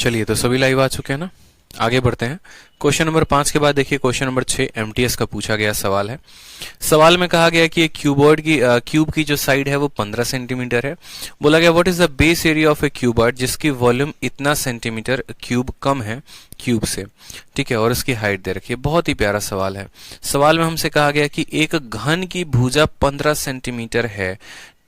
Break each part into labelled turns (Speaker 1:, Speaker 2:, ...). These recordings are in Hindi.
Speaker 1: चलिए, तो सभी लाइव आ चुके हैं ना। आगे बढ़ते हैं। क्वेश्चन नंबर 5 के बाद देखिए क्वेश्चन नंबर 6 एमटीएस का पूछा गया सवाल है। सवाल में कहा गया कि एक क्यूब की जो साइड है वो 15 सेंटीमीटर है। बोला गया what is the base area of a cuboid जिसकी वॉल्यूम इतना सेंटीमीटर क्यूब कम है क्यूब से, ठीक है, और उसकी हाइट दे रखी है। बहुत ही प्यारा सवाल है। सवाल में हमसे कहा गया कि एक घन की भुजा 15 सेंटीमीटर है,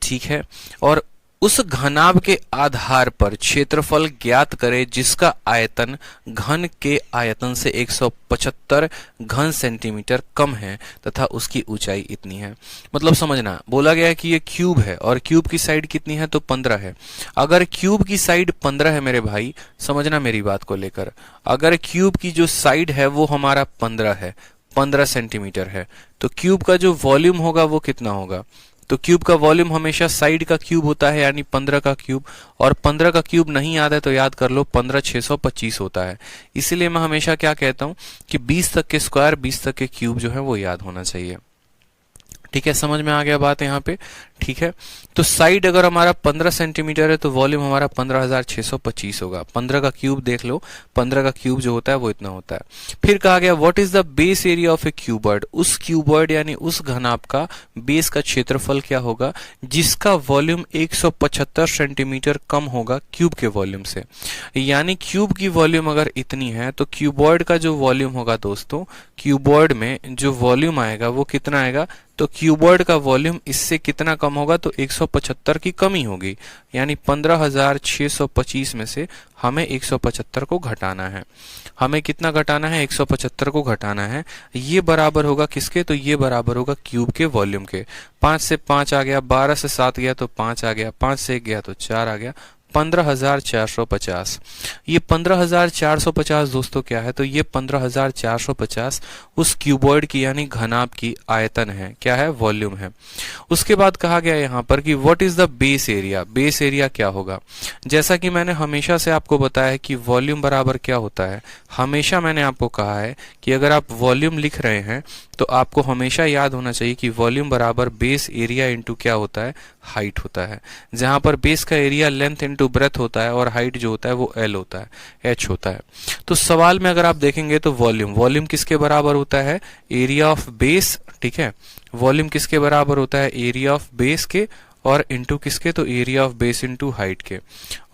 Speaker 1: ठीक है, और उस घनाभ के आधार पर क्षेत्रफल ज्ञात करें जिसका आयतन घन के आयतन से 175 घन सेंटीमीटर कम है तथा उसकी ऊंचाई इतनी है। मतलब समझना, बोला गया है कि ये क्यूब है और क्यूब की साइड कितनी है तो 15 है। अगर क्यूब की साइड 15 है मेरे भाई, समझना मेरी बात को लेकर, अगर क्यूब की जो साइड है वो हमारा 15 है, 15 सेंटीमीटर है, तो क्यूब का जो वॉल्यूम होगा वो कितना होगा? तो क्यूब का वॉल्यूम हमेशा साइड का क्यूब होता है, यानी 15 का क्यूब, और 15 का क्यूब नहीं याद है तो याद कर लो 15 625 होता है। इसीलिए मैं हमेशा क्या कहता हूं कि 20 तक के स्क्वायर 20 तक के क्यूब जो है वो याद होना चाहिए। ठीक है, समझ में आ गया बात यहाँ पे? ठीक है, तो साइड अगर हमारा 15 सेंटीमीटर है तो वॉल्यूम हमारा 15,625 होगा। 15 का क्यूब देख लो, 15 का क्यूब जो होता है वो इतना होता है। फिर कहा गया what is the base area of a cuboid, उस क्यूबॉइड यानी उस घनाभ का बेस का क्षेत्रफल क्या होगा जिसका वॉल्यूम 175 सेंटीमीटर कम होगा क्यूब के वॉल्यूम से। यानी क्यूब की वॉल्यूम अगर इतनी है तो क्यूबॉइड का जो वॉल्यूम होगा दोस्तों, क्यूबॉइड में जो वॉल्यूम आएगा वो कितना आएगा? तो क्यूबॉइड का वॉल्यूम इससे कितना कम होगा? तो 175 की कमी होगी, यानी 15,625 में से हमें 175 को घटाना है। हमें कितना घटाना है? 175 को घटाना है। ये बराबर होगा किसके? तो ये बराबर होगा क्यूब के वॉल्यूम के। 5 से 5 आ गया, 12 से 7 गया तो 5 आ गया, 5 से 1 गया तो 4 आ गया, 15,450। ये 15,450 दोस्तों क्या है? तो ये 15,450 उस क्यूबॉइड की यानी घनाभ की आयतन है, क्या है? वॉल्यूम है। उसके बाद कहा गया यहाँ पर कि what is the base area, base area क्या होगा? जैसा कि मैंने हमेशा से आपको बताया है कि वॉल्यूम बराबर क्या होता है। हमेशा मैंने आपको कहा है कि अगर आप वॉल्यूम लिख रहे हैं तो आपको हमेशा याद होना चाहिए कि वॉल्यूम बराबर बेस एरिया इंटू क्या होता है? हाइट होता है। जहां पर बेस का एरिया लेंथ इंटू ब्रेथ होता है और हाइट जो होता है वो एल होता है, एच होता है। तो सवाल में अगर आप देखेंगे तो वॉल्यूम किसके बराबर होता है? एरिया ऑफ बेस, ठीक है, वॉल्यूम किसके बराबर होता है? एरिया ऑफ बेस के, और इंटू किसके? तो area of base into height के।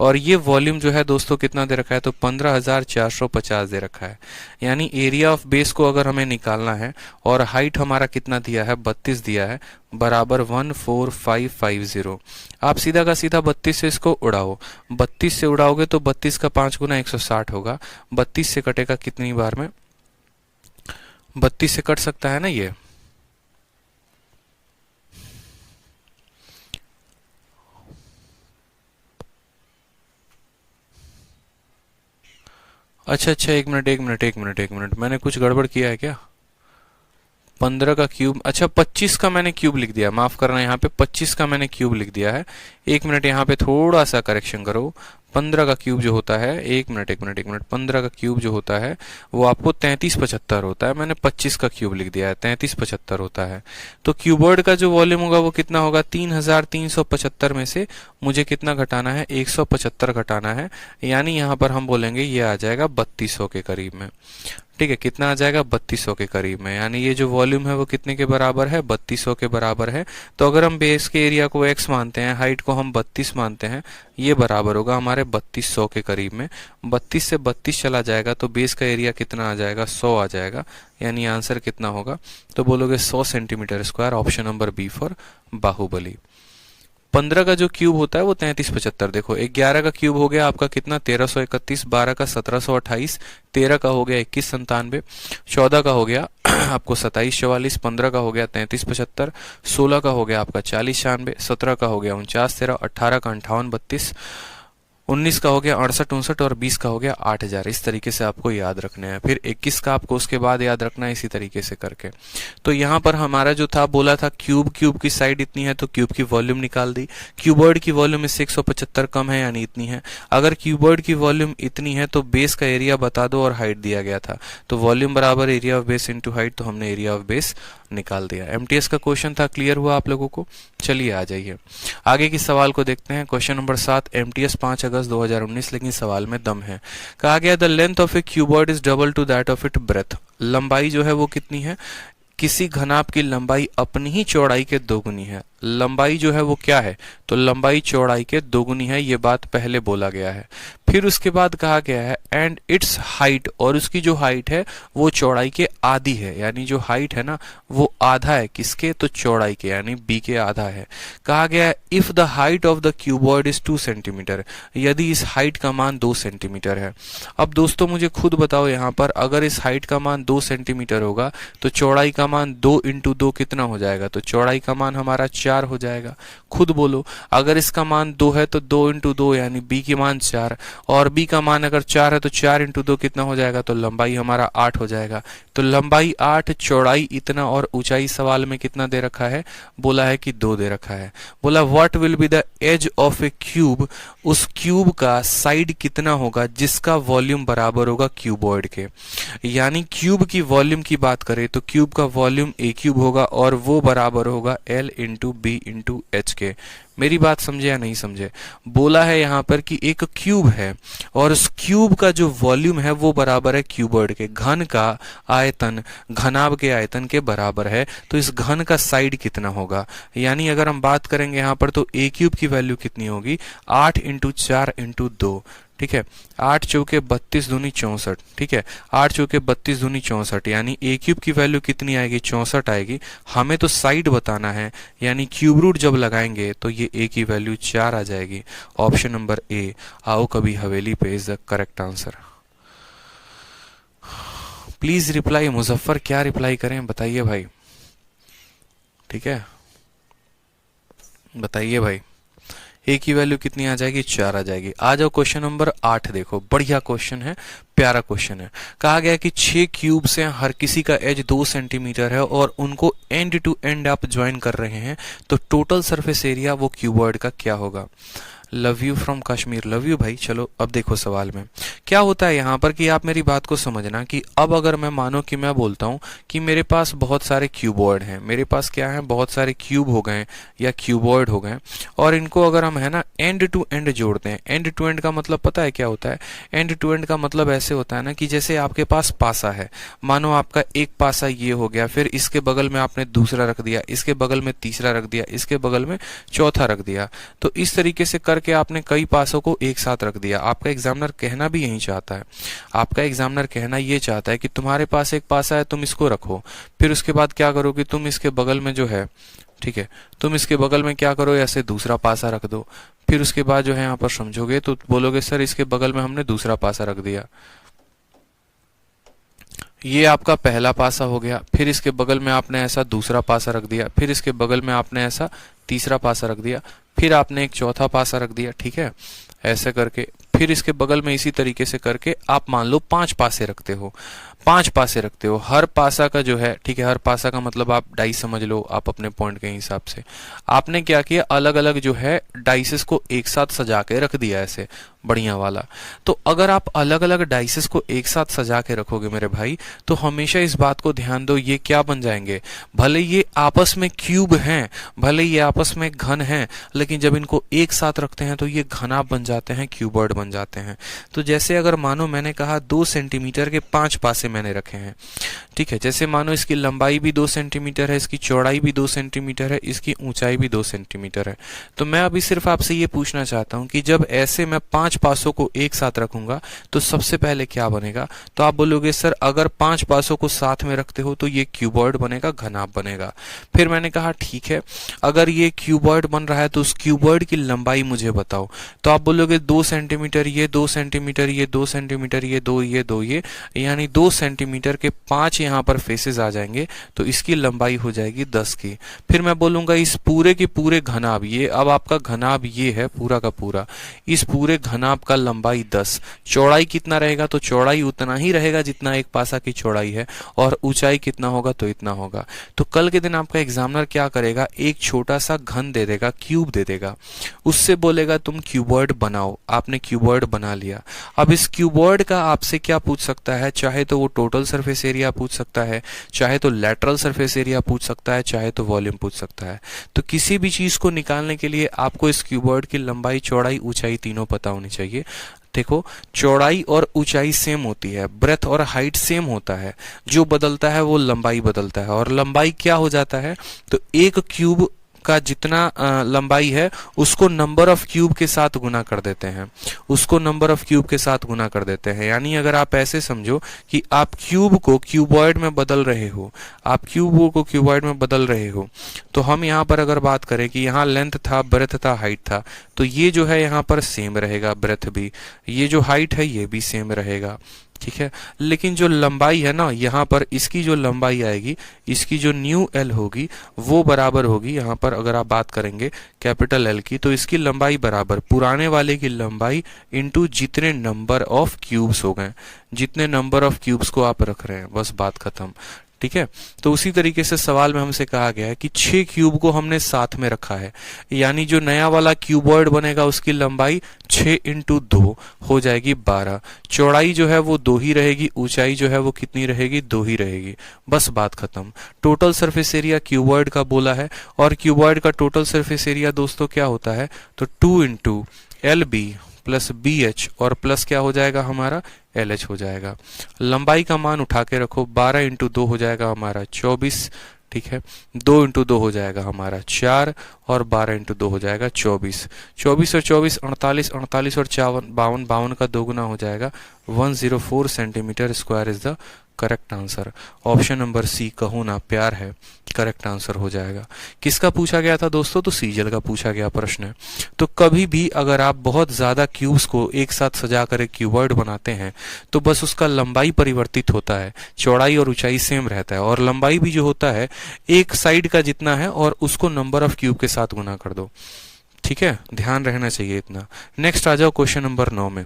Speaker 1: और ये वॉल्यूम जो है दोस्तों कितना दे रखा है? तो 15,450 दे रखा है। यानी एरिया ऑफ बेस को अगर हमें निकालना है और हाइट हमारा कितना दिया है? 32 दिया है, बराबर 14550। आप सीधा का सीधा 32 से इसको उड़ाओ। 32 से उड़ाओगे तो 32 का 5 गुना 160 होगा। 32 से कटेगा कितनी बार में? 32 से कट सकता है ना ये। अच्छा, एक मिनट, मैंने कुछ गड़बड़ किया है क्या? 15 का क्यूब, अच्छा 25 का मैंने क्यूब लिख दिया, माफ करना, यहाँ पे 25 का मैंने क्यूब लिख दिया है। एक मिनट, यहाँ पे थोड़ा सा करेक्शन करो। 15 का क्यूब जो होता है, एक मिनट, 15 का क्यूब जो होता है वो आपको 3375 होता है। मैंने 25 का क्यूब लिख दिया है, 3375 होता है। तो क्यूबॉइड का जो वॉल्यूम होगा वो कितना होगा? 3375 में से मुझे कितना घटाना है? 175 घटाना है। यानी यहाँ पर हम बोलेंगे ये आ जाएगा 3200 के करीब में। ठीक है, कितना आ जाएगा? 3200 के करीब में। यानी ये जो वॉल्यूम है वो कितने के बराबर है? 3200 के बराबर है। तो अगर हम बेस के एरिया को x मानते हैं, हाइट को हम 32 मानते हैं, ये बराबर होगा हमारे 3200 के करीब में। 32 से 32 चला जाएगा तो बेस का एरिया कितना आ जाएगा? 100 आ जाएगा। यानी आंसर कितना होगा? तो बोलोगे 100 centimetre square. Option number B for Baahubali. 15 का जो क्यूब होता है वो 3375। देखो 11 का क्यूब हो गया आपका कितना? 1331। 12 का 1728। 13 का हो गया 2197। 14 का हो गया आपको 2744। 15 का हो गया 3375। 16 का हो गया आपका 4096। 17 का हो गया 4913। 18 का 5832। 19 का हो गया 68 और 20 का हो गया 8000। इस तरीके से आपको याद रखने हैं। फिर 21 का आपको उसके बाद याद रखना है, इसी तरीके से करके। तो यहाँ पर हमारा जो था, बोला था क्यूब की साइड इतनी है तो क्यूब की वॉल्यूम निकाल दी। क्यूबॉइड की वॉल्यूम इससे 175 कम है, यानी इतनी है। अगर क्यूबॉइड की वॉल्यूम इतनी है तो बेस का एरिया बता दो और हाइट दिया गया था, तो वॉल्यूम बराबर area of base into height, तो हमने एरिया ऑफ बेस निकाल दिया। एमटीएस का क्वेश्चन था, क्लियर हुआ आप लोगों को? चलिए आ जाइए आगे की सवाल को देखते हैं। क्वेश्चन नंबर 7 एमटीएस 5 अगर अगस्त 2019, लेकिन सवाल में दम है। कहा गया the length of a cuboid is double to that of it breadth. लंबाई जो है वो कितनी है, किसी घनाभ की लंबाई अपनी ही चौड़ाई के दोगुनी है। लंबाई जो है वो क्या है, तो लंबाई चौड़ाई के दोगुनी है, ये बात पहले बोला गया है। फिर उसके बाद कहा गया है एंड इट्स हाइट, और उसकी जो हाइट है वो चौड़ाई के आधी है, यानी जो हाइट है ना वो आधा है किसके, तो चौड़ाई के, यानी बी के आधा है। कहा गया है if the height of the cuboid is 2 centimetre, यदि इस हाइट का मान 2 सेंटीमीटर है। अब दोस्तों मुझे खुद बताओ यहाँ पर, अगर इस हाइट का मान 2 सेंटीमीटर होगा तो चौड़ाई का मान 2 इंटू 2 कितना हो जाएगा, तो चौड़ाई का मान हमारा 4 हो जाएगा। खुद बोलो, अगर इसका मान 2 है तो 2 इंटू 2 यानी बी की मान 4, और बी का मान अगर 4 है तो 4 इंटू 2 कितना हो जाएगा, तो लंबाई हमारा 8 हो जाएगा। तो लंबाई 8, चौड़ाई इतना, और ऊंचाई सवाल में कितना दे रखा है, बोला है कि 2 दे रखा है। बोला what will be the edge of a cube, उस क्यूब का साइड कितना होगा जिसका वॉल्यूम बराबर होगा क्यूबॉइड के। यानी क्यूब की वॉल्यूम की बात करें तो क्यूब का वॉल्यूम ए क्यूब होगा और वो बराबर होगा L into B into H के। मेरी बात समझे या नहीं समझे? बोला है यहाँ पर कि एक क्यूब है और उस क्यूब का जो वॉल्यूम है वो बराबर है क्यूबॉइड के। घन का आयतन घनाभ के आयतन के बराबर है, तो इस घन का साइड कितना होगा। यानी अगर हम बात करेंगे यहाँ पर तो ए क्यूब की वैल्यू कितनी होगी, 8 इंटू 4 इंटू 2, ठीक है। 8 चौके 32 दूनी 64, ठीक है। 8 चौके 32 दूनी 64, यानी ए क्यूब की वैल्यू कितनी आएगी, 64 आएगी। हमें तो साइड बताना है, यानी क्यूब रूट जब लगाएंगे तो ये ए की वैल्यू 4 आ जाएगी। ऑप्शन नंबर ए, आओ कभी हवेली पे, is the correct answer. Please reply, Muzaffar क्या रिप्लाई करें बताइए भाई, ठीक है बताइए भाई। ए की वैल्यू कितनी आ जाएगी, 4 आ जाएगी। आ जाओ क्वेश्चन नंबर 8 देखो, बढ़िया क्वेश्चन है, प्यारा क्वेश्चन है। कहा गया कि 6 क्यूब से हर किसी का एज 2 सेंटीमीटर है और उनको एंड टू एंड आप ज्वाइन कर रहे हैं, तो टोटल सरफेस एरिया वो क्यूबॉइड का क्या होगा। Love you from Kashmir, love you भाई। चलो अब देखो सवाल में क्या होता है यहाँ पर, कि आप मेरी बात को समझना कि अब अगर मैं मानो कि मैं बोलता हूँ कि मेरे पास बहुत सारे क्यूबॉइड हैं, मेरे पास क्या है, बहुत सारे क्यूब हो गए या क्यूबॉइड हो गए, और इनको अगर हम है ना एंड टू एंड जोड़ते हैं। एंड टू एंड का मतलब पता है क्या होता है? एंड टू एंड का मतलब ऐसे होता है ना कि जैसे आपके पास पासा है, मानो आपका एक पासा ये हो गया, फिर इसके बगल में आपने दूसरा रख दिया, इसके बगल में तीसरा रख दिया, इसके बगल में चौथा रख दिया, तो इस तरीके से करके आपने कई पासों को एक साथ रख दिया। आपका एग्जामिनर कहना भी यही चाहता है, आपका एग्जामिनर कहना ये चाहता है कि तुम्हारे पास एक पासा है, तुम इसको रखो, फिर उसके बाद क्या करोगे, तुम इसके बगल में जो है, ठीक है, तुम इसके बगल में क्या करो, ऐसे दूसरा पासा रख दो, फिर उसके बाद जो है यहाँ पर समझोगे तो बोलोगे सर इसके बगल में हमने दूसरा पासा रख दिया। ये आपका पहला पासा हो गया, फिर इसके बगल में आपने ऐसा दूसरा पासा रख दिया, फिर इसके बगल में आपने ऐसा तीसरा पासा रख दिया, फिर आपने एक चौथा पासा रख दिया, ठीक है, ऐसे करके। फिर इसके बगल में इसी तरीके से करके आप मान लो 5 पासे रखते हो, 5 पासे रखते हो। हर पासा का जो है, ठीक है, हर पासा का मतलब आप डाइस समझ लो आप अपने पॉइंट के हिसाब से। आपने क्या किया, अलग अलग जो है डाइसेस को एक साथ सजा के रख दिया ऐसे बढ़िया वाला। तो अगर आप अलग अलग डाइसेस को एक साथ सजा के रखोगे मेरे भाई, तो हमेशा इस बात को ध्यान दो, ये क्या बन जाएंगे, भले ये आपस में क्यूब हैं, भले ये आपस में घन हैं, लेकिन जब इनको एक साथ रखते हैं तो ये घना बन जाते हैं, क्यूबॉइड बन जाते हैं। तो जैसे अगर मानो मैंने कहा 2 सेंटीमीटर के 5 पासे मैंने रखे हैं, ठीक है, जैसे मानो इसकी लंबाई भी 2 सेंटीमीटर है, इसकी चौड़ाई भी 2 सेंटीमीटर है, इसकी ऊंचाई भी 2 सेंटीमीटर है। तो मैं अभी सिर्फ आपसे ये पूछना चाहता हूं कि जब ऐसे मैं 5 पासों को एक साथ रखूंगा तो सबसे पहले क्या बनेगा, तो आप बोलोगे सर अगर 5 पासों को साथ में रखते हो तो ये क्यूबॉइड बनेगा, घनाभ बनेगा। फिर मैंने कहा ठीक है, अगर ये क्यूबॉइड बन रहा है तो उस क्यूबॉइड की लंबाई मुझे बताओ, तो आप बोलोगे 2 सेंटीमीटर, ये 2 सेंटीमीटर, ये 2 सेंटीमीटर, ये 2, ये 2, ये, यानी 2 सेंटीमीटर के 5 यहाँ पर फेसेस आ जाएंगे, तो इसकी लंबाई हो जाएगी 10 की। फिर मैं बोलूंगा इस पूरे के पूरे घनाभ, ये अब आपका घनाभ ये है पूरा का पूरा, इस पूरे घनाभ का लंबाई 10, चौड़ाई कितना रहेगा, तो चौड़ाई उतना ही रहेगा जितना एक पासा की चौड़ाई है, और ऊंचाई कितना होगा, तो इतना होगा। तो कल के दिन आपका एग्जामिनर क्या करेगा, एक छोटा सा घन दे देगा, क्यूब दे देगा, उससे बोलेगा तुम क्यूबॉइड बनाओ। आपने क्यूबॉइड बना लिया। अब इस क्यूबॉइड का आपसे क्या पूछ सकता है, चाहे तो वो टोटल सरफेस एरिया पूछ सकता है, चाहे तो लैटरल सरफेस एरिया पूछ सकता है, चाहे तो वॉल्यूम पूछ सकता है। तो किसी भी चीज को निकालने के लिए आपको इस क्यूबॉइड की लंबाई, चौड़ाई, ऊंचाई तीनों पता होनी होनी चाहिए। देखो, चौड़ाई और ऊंचाई सेम होती है, ब्रेथ और हाइट सेम होता है, जो बदलता है वो लंबाई बदलता है। और लंबाई क्या हो जाता है, तो एक क्यूब का जितना लंबाई है उसको नंबर ऑफ क्यूब के साथ गुना कर देते हैं, उसको नंबर ऑफ क्यूब के साथ गुना कर देते हैं। यानी अगर आप ऐसे समझो कि आप क्यूब को क्यूबॉइड में बदल रहे हो, आप क्यूब को क्यूबॉइड में बदल रहे हो, तो हम यहाँ पर अगर बात करें कि यहाँ लेंथ था, ब्रेथ था, हाइट था, तो ये जो है यहाँ पर सेम रहेगा, ब्रेथ भी, ये जो हाइट है ये भी सेम रहेगा, ठीक है। लेकिन जो लंबाई है ना, यहाँ पर इसकी जो लंबाई आएगी, इसकी जो न्यू एल होगी वो बराबर होगी, यहाँ पर अगर आप बात करेंगे कैपिटल एल की, तो इसकी लंबाई बराबर पुराने वाले की लंबाई इंटू जितने नंबर ऑफ क्यूब्स हो गए, जितने नंबर ऑफ क्यूब्स को आप रख रहे हैं, बस बात खत्म, ठीक है। तो उसी तरीके से सवाल में हमसे कहा गया है कि 6 क्यूब को हमने साथ में रखा है, यानी जो नया वाला क्यूबॉइड बनेगा उसकी लंबाई 6 इंटू 2 हो जाएगी 12, चौड़ाई जो है वो 2 ही रहेगी, ऊंचाई जो है वो कितनी रहेगी, 2 ही रहेगी, बस बात खत्म। टोटल सरफेस एरिया क्यूबॉइड का बोला है, और क्यूबॉइड का टोटल सरफेस एरिया दोस्तों क्या होता है, तो 2 into L B plus B H और प्लस क्या हो जाएगा हमारा, एल एच हो जाएगा। लंबाई का मान उठा के रखो, 12 इंटू 2 हो जाएगा हमारा 24, ठीक है, 2 इंटू 2 हो जाएगा हमारा 4 और 12 इंटू 2 हो जाएगा 24, 24 और 24 48, 48 और 52, 52 का 2 गुना हो जाएगा 104 centimetre square is the correct answer. Option number C, Kaho Naa प्यार है, करेक्ट आंसर हो जाएगा। किसका पूछा गया था दोस्तों, तो सीजल का पूछा गया प्रश्न है। तो कभी भी अगर आप बहुत ज्यादा क्यूब्स को एक साथ सजा कर एक क्यूबॉइड बनाते हैं तो बस उसका लंबाई परिवर्तित होता है, चौड़ाई और ऊंचाई सेम रहता है, और लंबाई भी जो होता है एक साइड का जितना है और उसको नंबर ऑफ क्यूब के साथ गुना कर दो, ठीक है, ध्यान रहना चाहिए इतना। नेक्स्ट आ जाओ क्वेश्चन नंबर 9 में।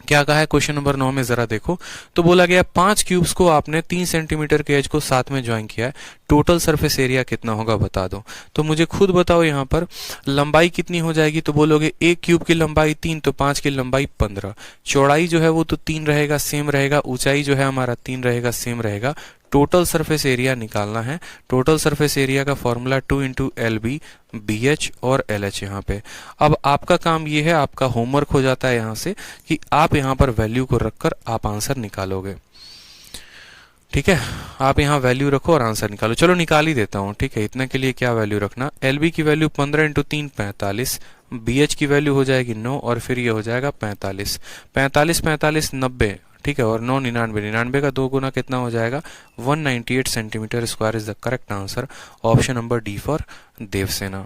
Speaker 1: क्या कहा है क्वेश्चन नंबर 9 में, जरा देखो। तो बोला गया 5 क्यूब्स को आपने 3 सेंटीमीटर के एज को साथ में ज्वाइन किया है, टोटल सरफेस एरिया कितना होगा बता दो। तो मुझे खुद बताओ यहाँ पर लंबाई कितनी हो जाएगी, तो बोलोगे एक क्यूब की लंबाई 3, तो 5 की लंबाई 15, चौड़ाई जो है वो तो 3 रहेगा, सेम रहेगा, ऊंचाई जो है हमारा 3 रहेगा, सेम रहेगा। टोटल सरफेस एरिया निकालना है, टोटल सरफेस एरिया का formula 2 into L B, B H और एल एच यहाँ पे। अब आपका काम ये है, आपका होमवर्क हो जाता है यहाँ से कि आप यहाँ पर वैल्यू को रखकर आप आंसर निकालोगे, ठीक है। आप यहाँ वैल्यू रखो और आंसर निकालो। चलो निकाल ही देता हूँ, ठीक है। इतने के लिए क्या वैल्यू रखना, एल बी की वैल्यू 15 इंटू 3 45, बी एच की वैल्यू हो जाएगी 9 और फिर ये हो जाएगा 45, 45 45 90, ठीक है, और 9 99, 99 का 2 गुना कितना हो जाएगा 198 centimetre square is the correct answer. Option number D for Devasena.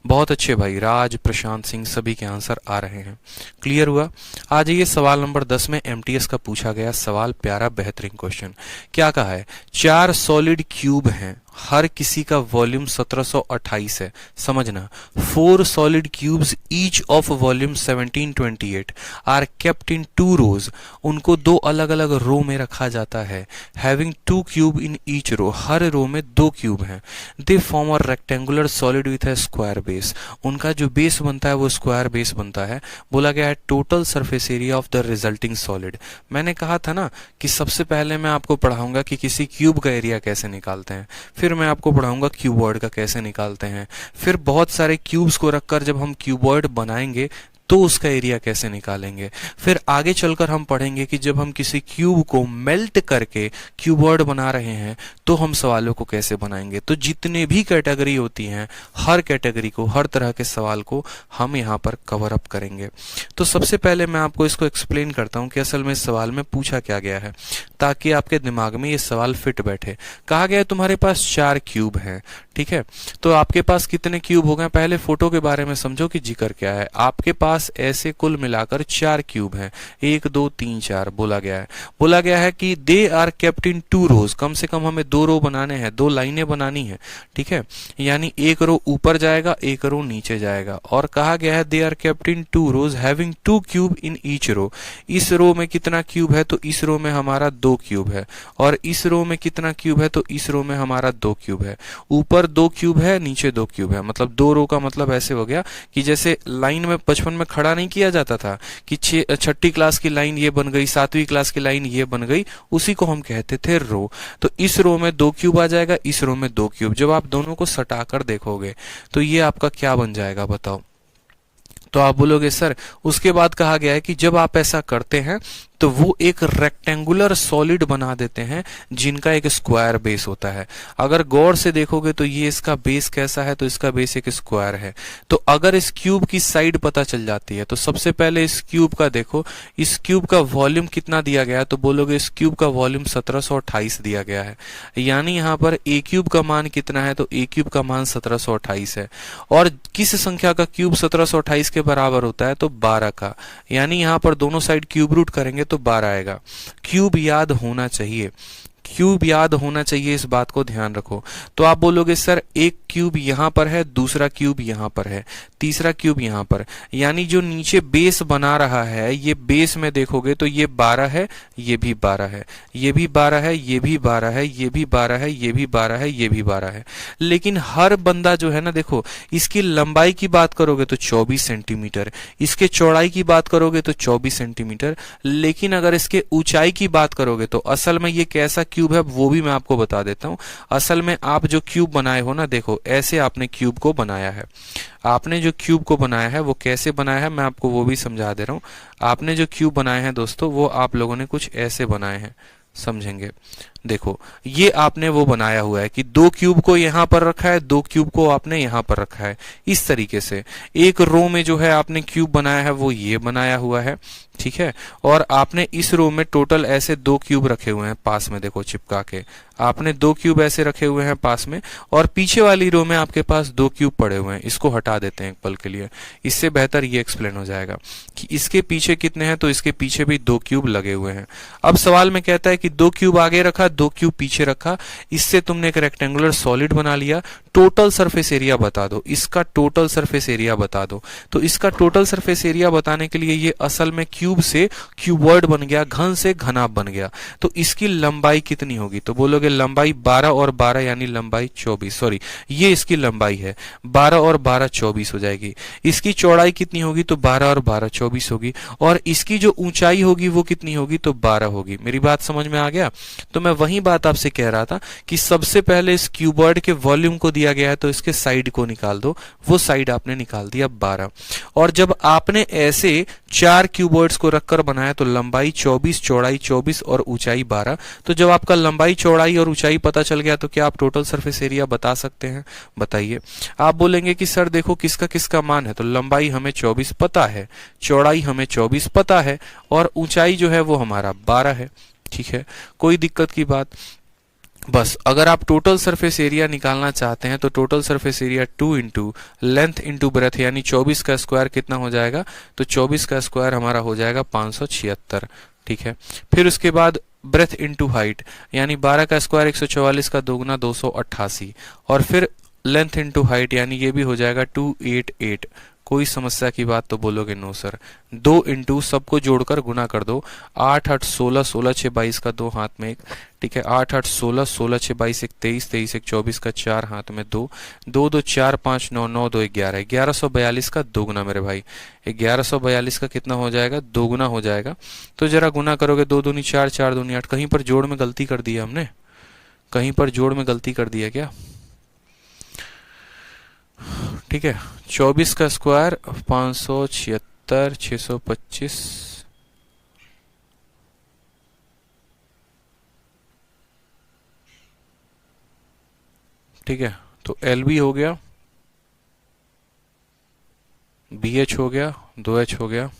Speaker 1: बहुत अच्छे भाई, राज, प्रशांत सिंह, सभी के आंसर आ रहे हैं। क्लियर हुआ। आ जाइए सवाल नंबर 10 में एमटीएस का पूछा गया सवाल, प्यारा बेहतरीन क्वेश्चन। क्या कहा है, 4 सॉलिड क्यूब हैं, हर किसी का वॉल्यूम 1728 है, समझना। 4 solid cubes each of volume 1728 are kept in 2 rows, उनको 2 अलग अलग रो में रखा जाता है। Having 2 cube in each row, हर रो में 2 क्यूब हैं। They form a rectangular solid with a square base, उनका जो बेस बनता है वो स्क्वायर बेस बनता है। बोला गया है total surface area of the resulting solid. मैंने कहा था ना कि सबसे पहले मैं आपको पढ़ाऊंगा कि किसी क्यूब का एरिया कैसे निकालते हैं, फिर मैं आपको पढ़ाऊंगा क्यूबॉइड का कैसे निकालते हैं, फिर बहुत सारे क्यूब्स को रखकर जब हम क्यूबॉइड बनाएंगे तो उसका एरिया कैसे निकालेंगे, फिर आगे चलकर हम पढ़ेंगे कि जब हम किसी क्यूब को मेल्ट करके क्यूबॉइड बना रहे हैं तो हम सवालों को कैसे बनाएंगे। तो जितने भी कैटेगरी होती हैं, हर कैटेगरी को, हर तरह के सवाल को हम यहाँ पर कवर अप करेंगे। तो सबसे पहले मैं आपको इसको एक्सप्लेन करता हूँ कि असल में इस सवाल में पूछा क्या गया है, ताकि आपके दिमाग में ये सवाल फिट बैठे। कहा गया है तुम्हारे पास 4 क्यूब हैं, ठीक है। तो आपके पास कितने क्यूब हो गए, पहले फोटो के बारे में समझो कि जिक्र क्या है। आपके पास ऐसे कुल मिलाकर 4 क्यूब हैं, 1 2 3 4। बोला गया है कि दे आर केप्ट इन 2 रोज, कम से कम हमें 2 रो बनाने हैं, 2 लाइनें बनानी है, ठीक है। यानी एक रो ऊपर जाएगा, एक रो नीचे जाएगा। और कहा गया है they are kept in 2 rows having 2 cube in each row. इस रो में कितना क्यूब है, तो इस रो में हमारा 2 क्यूब है, और इस रो में कितना क्यूब है, तो इस रो में हमारा 2 क्यूब है। ऊपर 2 क्यूब है, नीचे 2 क्यूब है। मतलब 2 रो का मतलब ऐसे हो गया कि जैसे लाइन में बचपन में खड़ा नहीं किया जाता था कि 6ठी क्लास की लाइन ये बन गई, 7वीं क्लास की लाइन ये बन गई, उसी को हम कहते थे रो। तो इस रो में 2 क्यूब आ जाएगा, इस रो में 2 क्यूब। जब आप दोनों को सटाकर देखोगे तो ये आपका क्या बन जाएगा बताओ, तो आप बोलोगे सर उसके बाद कहा गया है कि जब आप ऐसा करते हैं तो वो एक रेक्टेंगुलर सॉलिड बना देते हैं जिनका एक स्क्वायर बेस होता है। अगर गौर से देखोगे तो ये इसका बेस कैसा है, तो इसका बेस एक स्क्वायर है। तो अगर इस क्यूब की साइड पता चल जाती है तो सबसे पहले इस क्यूब का देखो, इस क्यूब का वॉल्यूम कितना दिया गया है, तो बोलोगे इस क्यूब का वॉल्यूम 1728 दिया गया है। यानी यहाँ पर ए क्यूब का मान कितना है, तो ए क्यूब का मान 1728 है। और किस संख्या का क्यूब 1728 के बराबर होता है, तो 12 का। यानी यहाँ पर दोनों साइड क्यूब रूट करेंगे तो 12 आएगा। क्यूब याद होना चाहिए, क्यूब याद होना चाहिए, इस बात को ध्यान रखो। तो आप बोलोगे सर एक क्यूब यहां पर है, दूसरा क्यूब यहां पर है, तीसरा क्यूब यहां पर, यानी जो नीचे बेस बना रहा है ये बेस में देखोगे तो ये 12 है, ये भी 12 है, ये भी 12 है, ये भी 12 है, ये भी 12 है, ये भी 12 है, ये भी 12 है। लेकिन हर बंदा जो है ना, देखो इसकी लंबाई की बात करोगे तो 24 सेंटीमीटर, इसके चौड़ाई की बात करोगे तो 24 सेंटीमीटर, लेकिन अगर इसके ऊंचाई की बात करोगे तो असल में ये कैसा क्यूब है वो भी मैं आपको बता देता हूं। असल में आप जो क्यूब बनाए हो ना, देखो ऐसे आपने क्यूब को बनाया है। आपने जो क्यूब को बनाया है वो कैसे बनाया है मैं आपको वो भी समझा दे रहा हूं। आपने जो क्यूब बनाए हैं दोस्तों वो आप लोगों ने कुछ ऐसे बनाए हैं, समझेंगे। देखो ये आपने वो बनाया हुआ है कि दो क्यूब को यहां पर रखा है, दो क्यूब को आपने यहां पर रखा है, इस तरीके से। एक रो में जो है आपने क्यूब बनाया है वो ये बनाया हुआ है, ठीक है। और आपने इस रो में टोटल ऐसे दो क्यूब रखे हुए हैं पास में, देखो चिपका के आपने दो क्यूब ऐसे रखे हुए हैं पास में, और पीछे वाली रो में आपके पास दो क्यूब पड़े हुए हैं। इसको हटा देते हैं एक पल के लिए, इससे बेहतर ये एक्सप्लेन हो जाएगा कि इसके पीछे कितने हैं, तो इसके पीछे भी दो क्यूब लगे हुए हैं। अब सवाल में कहता है कि दो क्यूब आगे रखा, दो क्यूब पीछे रखा, इससे तुमने एक रेक्टेंगुलर सॉलिड बना लिया। टोटल सरफेस एरिया बता दो, इसका टोटल सरफेस एरिया बता दो। तो इसका टोटल सरफेस एरिया बताने के लिए ये असल में क्यूब से क्यूबॉइड बन गया, घन से घनाभ बन गया। तो इसकी लंबाई कितनी होगी, तो बोलोगे लंबाई 12 और 12 यानी लंबाई 24, सॉरी ये इसकी लंबाई है, 12 और 12 24 हो जाएगी। इसकी चौड़ाई कितनी होगी, तो 12 और 12 24 होगी। और इसकी जो ऊंचाई होगी वो कितनी होगी, तो 12 होगी। मेरी बात समझ में आ गया। तो मैं वही बात आपसे कह रहा था कि सबसे पहले इस क्यूबॉइड के वॉल्यूम को दिया गया है तो इसके साइड को निकाल दो, वो साइड आपने निकाल दिया 12। और जब आपने ऐसे 4 क्यूबॉइड्स को रखकर बनाया तो लंबाई 24, चौड़ाई 24 और ऊंचाई 12। तो जब आपका लंबाई, चौड़ाई और ऊंचाई पता चल गया तो क्या आप टोटल सरफेस एरिया बता सकते हैं, बताइए। आप बोलेंगे कि सर देखो किसका किसका मान है, तो लंबाई हमें 24 पता है, चौड़ाई हमें 24 पता है, और ऊंचाई जो है वो हमारा 12 है, ठीक है। कोई दिक्कत की बात, बस अगर आप टोटल सरफेस एरिया निकालना चाहते हैं तो total surface area 2 into length into breadth, यानी 24 का स्क्वायर कितना हो जाएगा, तो 24 का स्क्वायर हमारा हो जाएगा 576, ठीक है। फिर उसके बाद ब्रेथ इंटू हाइट, यानी 12 का स्क्वायर 144 का दोगुना 288, और फिर लेंथ इंटू हाइट यानी ये भी हो जाएगा 288। कोई समस्या की बात तो बोलोगे नो सर। 2 इंटू सबको जोड़कर गुना कर दो, 8 8 16 16 6 22 का 2 हाथ में 1, ठीक है। 8 8 16 16 6 22 1 23 23 1 24 का 4 हाथ में 2 2 2 4 5 9 9 2 11 1142 का 2 गुना मेरे भाई, 1142 का कितना हो जाएगा, 2 गुना हो जाएगा। तो जरा गुना करोगे, 2 दूनी 4 4 दूनी 8। कहीं पर जोड़ में गलती कर दी है हमने, कहीं पर जोड़ में गलती कर दी है क्या, ठीक है। 24 का स्क्वायर 576 625, ठीक है। तो LB हो गया, BH हो गया, 2H हो गया,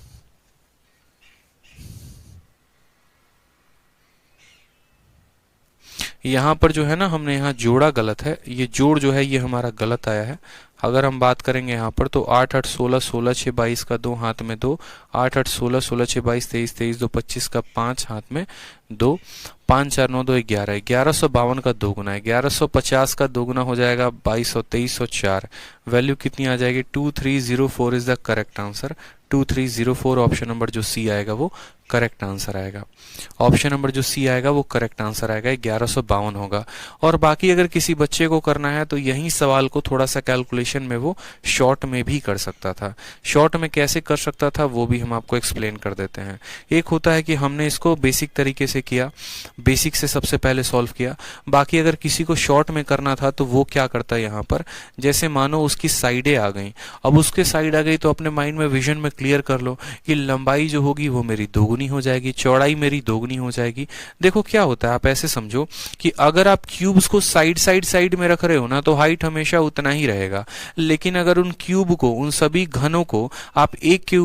Speaker 1: यहां पर जो है ना हमने यहाँ जोड़ा गलत है, ये जोड़ जो है ये हमारा गलत आया है। अगर हम बात करेंगे यहाँ पर तो 8 8 16 16 6 22 का 2 हाथ में 2, 8 8 16 16 6 22 23 23 2 25 का 5 हाथ में 2, 5 4 9 2 11 1152 का 2 गुना है, 1150 का 2 गुना हो जाएगा 2200 2304। वैल्यू कितनी आ जाएगी, 2304 is the correct answer. 2304 option number जो सी आएगा वो करेक्ट आंसर आएगा। ऑप्शन नंबर जो सी आएगा वो करेक्ट आंसर आएगा, 1152 होगा। और बाकी अगर किसी बच्चे को करना है तो यही सवाल को थोड़ा सा कैलकुलेशन कैलकुलेशन में वो शॉर्ट में भी कर सकता था। शॉर्ट में कैसे कर सकता था वो भी हम आपको एक्सप्लेन कर देते हैं। एक होता है कि हमने इसको बेसिक तरीके से किया, बेसिक से सबसे पहले सॉल्व किया। बाकी अगर किसी को शॉर्ट में करना था तो वो क्या करता है, यहाँ पर जैसे मानो उसकी साइडें आ गई, अब उसके साइड आ गई तो अपने माइंड में विजन में क्लियर कर लो कि लंबाई जो होगी वो मेरी दोगुनी हो जाएगी, चौड़ाई मेरी दोगुनी हो जाएगी। देखो क्या होता है, आप ऐसे समझो कि अगर आप क्यूब्स को साइड में रख रहे हो ना तो हाइट हमेशा उतना ही रहेगा, लेकिन अगर उन क्यूब को, उन सभी घनों को आप एक के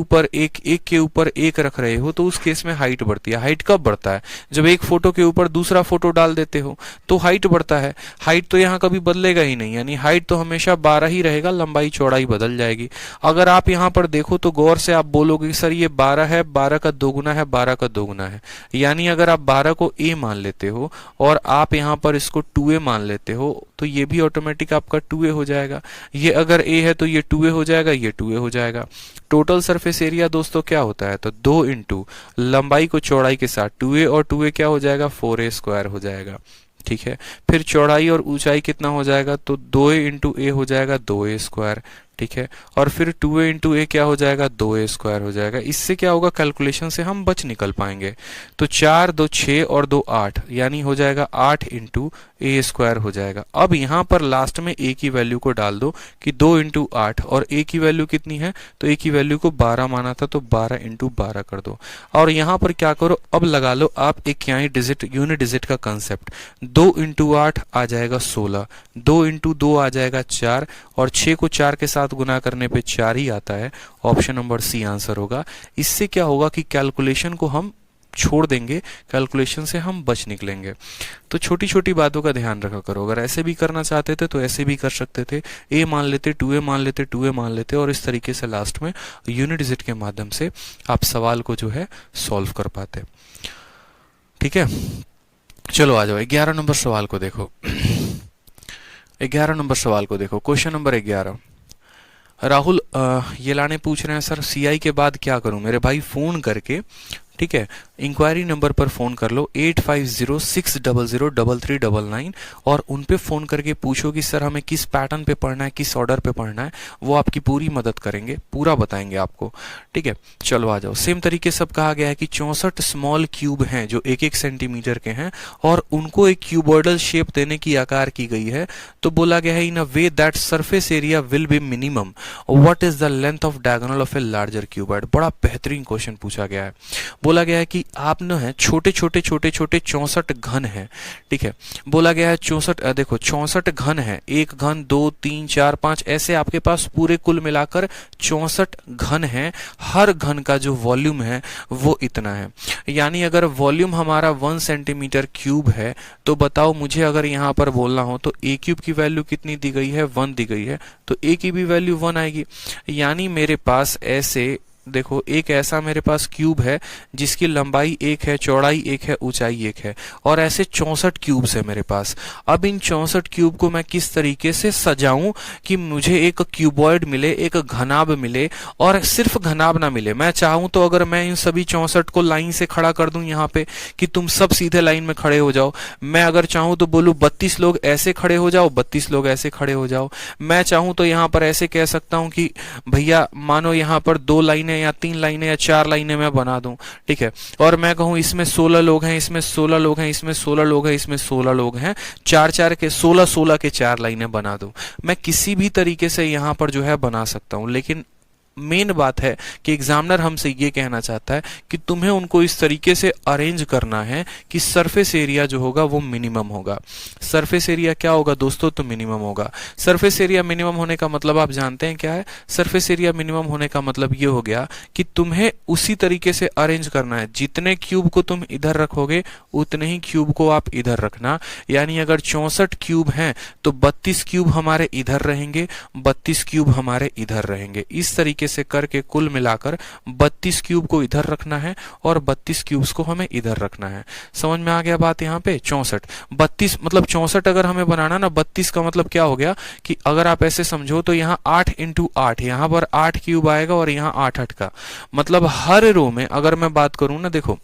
Speaker 1: ऊपर एक रख रहे हो तो उस केस में हाइट बढ़ती है। हाइट कब बढ़ता है, जब एक फोटो के ऊपर दूसरा फोटो डाल देते हो तो हाइट बढ़ता है। हाइट तो यहाँ कभी बदलेगा ही नहीं, यानी हाइट तो हमेशा 12 ही रहेगा, लंबाई चौड़ाई बदल जाएगी। अगर आप यहाँ पर देखो तो गौर से आप बोलोगे कि सर ये 12 है, 12 का दोगुना है, 12 का दोगुना है। यानी अगर आप 12 को a मान लेते हो और आप यहाँ पर इसको 2a मान लेते हो तो ये भी ऑटोमेटिक आपका 2a हो जाएगा। ये अगर a है तो ये 2a हो जाएगा, ये 2a हो जाएगा। टोटल सरफेस एरिया दोस्तों क्या होता है, तो 2 इंटू लंबाई को चौड़ाई के साथ 2a, और 2a क्या हो जाएगा, 4a स्क्वायर हो जाएगा। ठीक है, फिर चौड़ाई और ऊंचाई कितना हो जाएगा, तो 2a इंटू ए हो जाएगा 2a स्क्वायर। ठीक है, और फिर 2a इंटू ए क्या हो जाएगा, 2a स्क्वायर हो जाएगा। इससे क्या होगा, कैलकुलेशन से हम बच निकल पाएंगे। तो 4 2 6 और 2 8, यानी हो जाएगा 8 इंटू ए स्क्वायर हो जाएगा। अब यहाँ पर लास्ट में ए की वैल्यू को डाल दो कि 2 इंटू 8, और ए की वैल्यू कितनी है, तो ए की वैल्यू को 12 माना था तो 12 इंटू 12 कर दो। और यहाँ पर क्या करो, अब लगा लो आप एक यूनिट डिजिट का कंसेप्ट। 2 इंटू 8 आ जाएगा 16, 2 इंटू 2 आ जाएगा 4, और 6 को 4 के साथ गुना करने पे 4 ही आता है। ऑप्शन नंबर सी आंसर होगा। इससे क्या होगा कि कैलकुलेशन को हम छोड़ देंगे, कैलकुलेशन से हम बच निकलेंगे। तो छोटी छोटी बातों का ध्यान रखा करो। अगर ऐसे भी करना चाहते थे तो ऐसे भी कर सकते थे, a मान लेते, 2a मान लेते, 2a मान लेते, और इस तरीके से लास्ट में यूनिट डिजिट के माध्यम से आप सवाल को जो है सॉल्व कर पाते। ठीक है, चलो आ जाओ 11 नंबर सवाल को देखो। 11 नंबर सवाल को देखो, क्वेश्चन नंबर 11। राहुल ये लाने पूछ रहे हैं, सर सीआई के बाद क्या करूं। मेरे भाई फोन करके, ठीक है, इंक्वायरी नंबर पर फोन कर लो 8506003399, और उन पे फोन करके पूछो कि सर हमें किस पैटर्न पे पढ़ना है, किस ऑर्डर पे पढ़ना है। वो आपकी पूरी मदद करेंगे, पूरा बताएंगे आपको। ठीक है, चलो आ जाओ। सेम तरीके सब कहा गया है कि 64 स्मॉल क्यूब हैं जो 1-1 सेंटीमीटर के हैं, और उनको एक क्यूबॉइडल शेप देने की आकार की गई है। तो बोला गया है in a way that surface area will be minimum, what is the length of diagonal of a larger cuboid. बड़ा बेहतरीन क्वेश्चन पूछा गया है। बोला गया है कि आप न है छोटे छोटे 64 घन है। ठीक है, बोला गया है 64, देखो 64 घन है, 1 घन 2 3 4 5, ऐसे आपके पास पूरे कुल मिलाकर 64 घन है। हर घन का जो वॉल्यूम है वो इतना है। यानी अगर वॉल्यूम हमारा 1 सेंटीमीटर क्यूब है तो बताओ मुझे, अगर यहाँ पर बोलना हो तो ए क्यूब की वैल्यू कितनी दी गई है, 1 दी गई है, तो ए की भी वैल्यू 1 आएगी। यानी मेरे पास ऐसे देखो एक ऐसा मेरे पास क्यूब है जिसकी लंबाई 1 है, चौड़ाई 1 है, ऊंचाई 1 है, और ऐसे 64 क्यूब्स है मेरे पास। अब इन 64 क्यूब को मैं किस तरीके से सजाऊं कि मुझे एक क्यूबॉइड मिले, एक घनाभ मिले, और सिर्फ घनाभ ना मिले। मैं चाहूं तो अगर मैं इन सभी 64 को लाइन से खड़ा कर दूं यहाँ पे कि तुम सब सीधे लाइन में खड़े हो जाओ। मैं अगर चाहूं तो बोलूं 32 लोग ऐसे खड़े हो जाओ, 32 लोग ऐसे खड़े हो जाओ। मैं चाहूं तो यहाँ पर ऐसे कह सकता हूं कि भैया मानो यहाँ पर 2 लाइनें या 3 लाइनें या 4 लाइनें मैं बना दूं। ठीक है, और मैं कहूं इसमें 16 लोग हैं, इसमें 16 लोग हैं, इसमें 16 लोग हैं, इसमें 16 लोग हैं, 4 के 16 के 4 लाइनें बना दूं। मैं किसी भी तरीके से यहां पर जो है बना सकता हूं, लेकिन मेन बात है कि एग्जामिनर हमसे ये कहना चाहता है कि तुम्हें उनको इस तरीके से अरेंज करना है कि सरफेस एरिया जो होगा वो मिनिमम होगा। सरफेस एरिया क्या होगा दोस्तों, तो मिनिमम होगा। सरफेस एरिया मिनिमम होने का मतलब आप जानते हैं क्या है। सरफेस एरिया मिनिमम होने का मतलब ये हो गया कि तुम्हें उसी तरीके से अरेंज करना है, जितने क्यूब को तुम इधर रखोगे उतने ही क्यूब को आप इधर रखना। यानी अगर 64 क्यूब हैं तो 32 क्यूब हमारे इधर रहेंगे, 32 क्यूब हमारे इधर रहेंगे। इस तरीके से करके कुल मिलाकर 32 क्यूब को इधर रखना है और 32 क्यूब्स को हमें इधर रखना है। समझ में आ गया बात। यहाँ पे 64 32 मतलब 64 अगर हमें बनाना ना, 32 का मतलब क्या हो गया कि अगर आप ऐसे समझो तो यहाँ 8 इंटू 8, यहाँ पर 8 क्यूब आएगा और यहाँ 8 का मतलब हर रो में अगर मैं बात करूं ना, देखो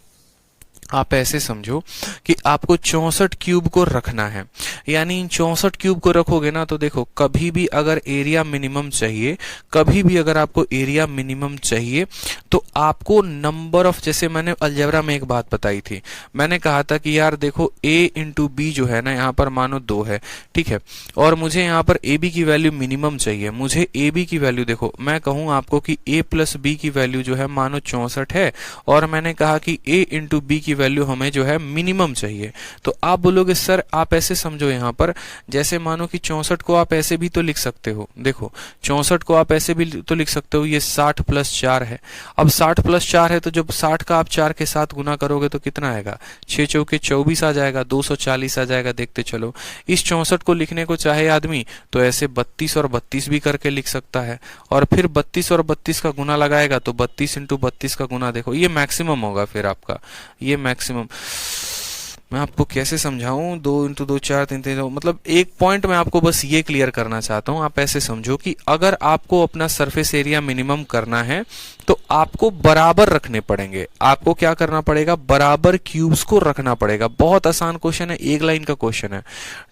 Speaker 1: आप ऐसे समझो कि आपको 64 क्यूब को रखना है, यानी इन 64 क्यूब को रखोगे ना तो देखो, कभी भी अगर एरिया मिनिमम चाहिए, कभी भी अगर आपको एरिया मिनिमम चाहिए तो आपको नंबर ऑफ, जैसे मैंने अलजेब्रा में एक बात बताई थी, मैंने कहा था कि यार देखो a इंटू बी जो है ना, यहाँ पर मानो 2 है, ठीक है, और मुझे यहाँ पर ए बी की वैल्यू मिनिमम चाहिए, मुझे ए बी की वैल्यू देखो, मैं कहूँ आपको कि a प्लस बी की वैल्यू जो है मानो 64 है, और मैंने कहा कि a इंटू बी की वैल्यू हमें जो है मिनिमम चाहिए। तो आप बोलोगे सर आप ऐसे समझो, यहाँ पर जैसे मानो कि 64 को आप ऐसे भी तो लिख सकते हो, देखो 64 को आप ऐसे भी तो लिख सकते हो, ये 60 प्लस 4 है। अब 60 प्लस 4 है तो जब 60 का आप 4 के साथ गुना करोगे तो कितना आएगा, 6 चौके 24 आ जाएगा, 240 आ जाएगा। देखते चलो, इस 64 को लिखने को चाहे आदमी तो ऐसे 32 और 32 भी करके लिख सकता है, और फिर 32 और 32 का गुना लगाएगा तो 32 इंटू 32 का गुना, देखो ये मैक्सिमम होगा फिर आपका, ये मैक्सिमम। मैं आपको कैसे समझाऊं, 2 इंटू 2 4 3 3 मतलब एक पॉइंट मैं आपको बस ये क्लियर करना चाहता हूं। आप ऐसे समझो कि अगर आपको अपना सरफेस एरिया मिनिमम करना है तो आपको बराबर रखने पड़ेंगे, आपको क्या करना पड़ेगा, बराबर क्यूब्स को रखना पड़ेगा। बहुत आसान क्वेश्चन है, एक लाइन का क्वेश्चन है,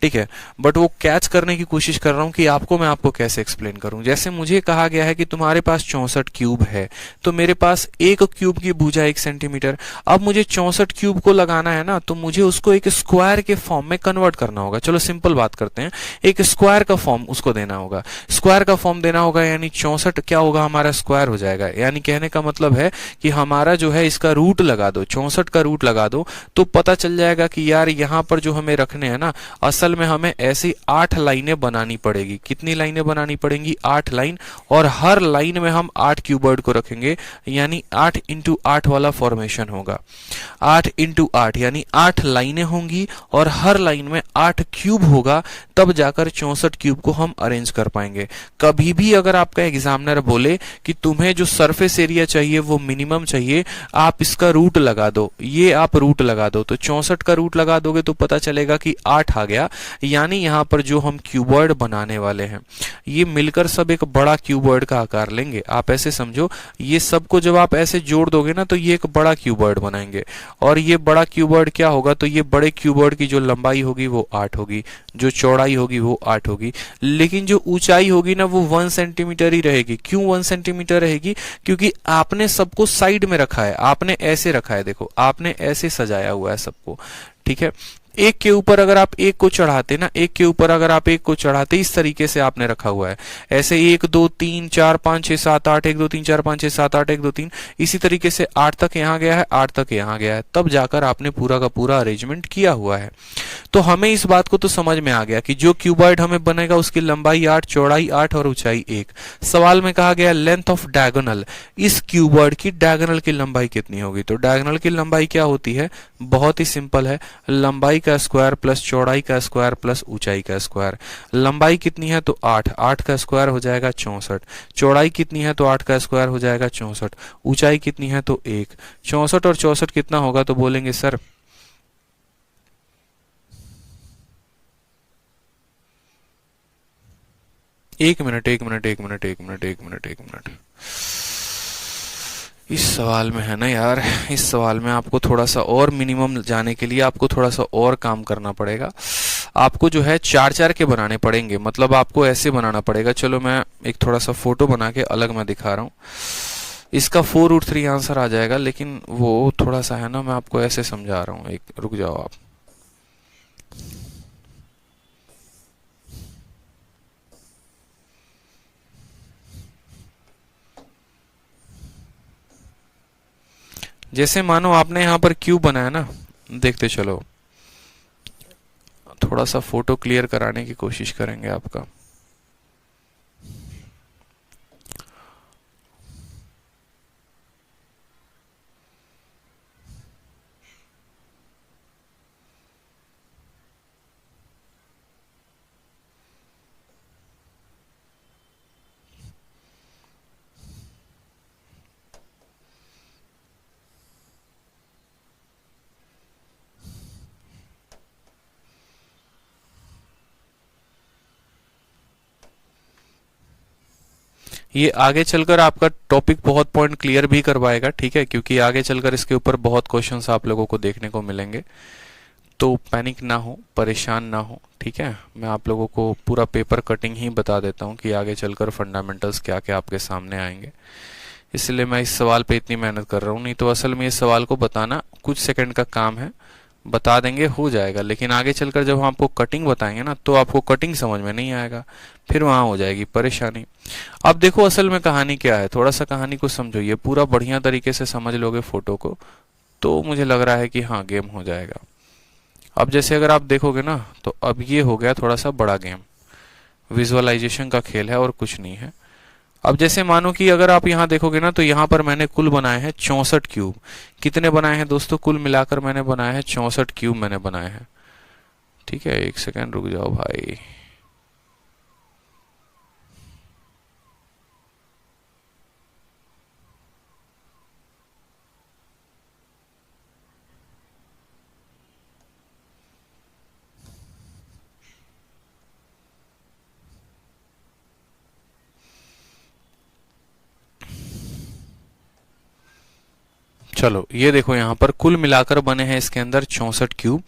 Speaker 1: ठीक है, बट वो कैच करने की कोशिश कर रहा हूं कि मैं आपको कैसे एक्सप्लेन करूं। जैसे मुझे कहा गया है कि तुम्हारे पास 64 क्यूब है, तो मेरे पास एक क्यूब की भुजा 1 सेंटीमीटर। अब मुझे 64 क्यूब को लगाना है ना, तो मुझे उसको एक स्क्वायर के फॉर्म में कन्वर्ट करना होगा। चलो सिंपल बात करते हैं, एक स्क्वायर का फॉर्म उसको देना होगा, स्क्वायर का फॉर्म देना होगा, यानी 64 क्या होगा हमारा, स्क्वायर हो जाएगा। यानी कहने का मतलब है कि हमारा जो है इसका रूट लगा दो, 64 का रूट लगा दो, तो पता चल जाएगा कि यार यहाँ पर जो हमें रखने हैं ना, असल में हमें ऐसी 8 लाइनें बनानी पड़ेगी। कितनी लाइनें बनानी पड़ेंगी, 8 लाइन, और हर लाइन में हम 8 क्यूबर्ड को रखेंगे, यानी 8 इंटू 8 वाला फॉर्मेशन होगा। 8 इंटू 8 यानी 8 लाइनें होंगी, और हर लाइन में 8 क्यूब होगा, तब जाकर 64 क्यूब को हम अरेंज कर पाएंगे। कभी भी अगर आपका एग्जामिनर बोले कि तुम्हें जो सरफेस एरिया चाहिए वो मिनिमम चाहिए, आप इसका रूट लगा दो, ये आप रूट लगा दो, तो 64 का रूट लगा दोगे तो पता चलेगा कि 8 आ गया। यानी यहाँ पर जो हम क्यूबर्ड बनाने वाले हैं, ये मिलकर सब एक बड़ा क्यूबर्ड का आकार लेंगे। आप ऐसे समझो, ये सबको जब आप ऐसे जोड़ दोगे ना, तो ये एक बड़ा क्यूबर्ड बनाएंगे, और ये बड़ा क्यूबर्ड क्या होगा, तो ये बड़े क्यूबर्ड की जो लंबाई होगी वो 8 होगी, जो चौड़ाई होगी वो 8 होगी, लेकिन जो ऊंचाई होगी ना वो 1 सेंटीमीटर ही रहेगी। क्यों 1 सेंटीमीटर रहेगी, क्योंकि आपने सबको साइड में रखा है, आपने ऐसे रखा है, देखो आपने ऐसे सजाया हुआ है सबको, ठीक है। एक के ऊपर अगर आप एक को चढ़ाते ना, एक के ऊपर अगर आप एक को चढ़ाते, इस तरीके से आपने रखा हुआ है, ऐसे 1 2 3 4 5 6 7 8, 1 2 3 4 5 6 7 8, 1 2 3, इसी तरीके से 8 तक यहाँ गया है, 8 तक यहाँ गया है, तब जाकर आपने पूरा का पूरा अरेंजमेंट किया हुआ है। तो हमें इस बात को तो समझ में आ गया कि जो क्यूबॉइड हमें बनेगा उसकी लंबाई 8, चौड़ाई 8 और ऊंचाई 1। सवाल में कहा गया लेंथ ऑफ डायगोनल, इस क्यूबॉइड की डायगोनल की लंबाई कितनी होगी। तो डायगोनल की लंबाई क्या होती है, बहुत ही सिंपल है, लंबाई का स्क्वायर प्लस चौड़ाई का स्क्वायर प्लस ऊंचाई का स्क्वायर। लंबाई कितनी है, तो 8, 8 का स्क्वायर हो जाएगा 64। चौड़ाई कितनी है, तो 8 का स्क्वायर हो जाएगा 64। ऊंचाई कितनी है, तो 1। 64 और 64 कितना होगा, तो बोलेंगे सर एक मिनट एक मिनट एक मिनट एक मिनट एक मिनट एक मिनट, इस सवाल में है ना यार, इस सवाल में आपको थोड़ा सा और मिनिमम जाने के लिए आपको थोड़ा सा और काम करना पड़ेगा। आपको जो है 4 4 के बनाने पड़ेंगे, मतलब आपको ऐसे बनाना पड़ेगा। चलो मैं एक थोड़ा सा फोटो बना के अलग मैं दिखा रहा हूँ, इसका 4√3 आंसर आ जाएगा, लेकिन वो थोड़ा सा है ना, मैं आपको ऐसे समझा रहा हूँ, एक रुक जाओ आप। जैसे मानो आपने यहाँ पर क्यूब बनाया ना, देखते चलो, थोड़ा सा फोटो क्लियर कराने की कोशिश करेंगे आपका। ये आगे चलकर आपका टॉपिक बहुत पॉइंट क्लियर भी करवाएगा, ठीक है, क्योंकि आगे चलकर इसके ऊपर बहुत क्वेश्चंस आप लोगों को देखने को मिलेंगे। तो पैनिक ना हो, परेशान ना हो, ठीक है। मैं आप लोगों को पूरा पेपर कटिंग ही बता देता हूँ कि आगे चलकर फंडामेंटल्स क्या क्या आपके सामने आएंगे, इसलिए मैं इस सवाल पे इतनी मेहनत कर रहा हूँ। नहीं तो असल में इस सवाल को बताना कुछ सेकंड का काम है, बता देंगे हो जाएगा, लेकिन आगे चलकर जब हम आपको कटिंग बताएंगे ना तो आपको कटिंग समझ में नहीं आएगा, फिर वहां हो जाएगी परेशानी। अब देखो असल में कहानी क्या है, थोड़ा सा कहानी को समझो, ये पूरा बढ़िया तरीके से समझ लोगे फोटो को तो मुझे लग रहा है कि हाँ गेम हो जाएगा। अब जैसे अगर आप देखोगे ना तो अब ये हो गया थोड़ा सा बड़ा गेम, विजुअलाइजेशन का खेल है और कुछ नहीं है। अब जैसे मानो कि अगर आप यहाँ देखोगे ना तो यहाँ पर मैंने कुल बनाए हैं 64 क्यूब। कितने बनाए हैं दोस्तों, कुल मिलाकर मैंने बनाए हैं 64 क्यूब मैंने बनाए हैं, ठीक है। एक सेकेंड रुक जाओ भाई। चलो ये देखो यहाँ पर कुल मिलाकर बने हैं इसके अंदर 64 क्यूब।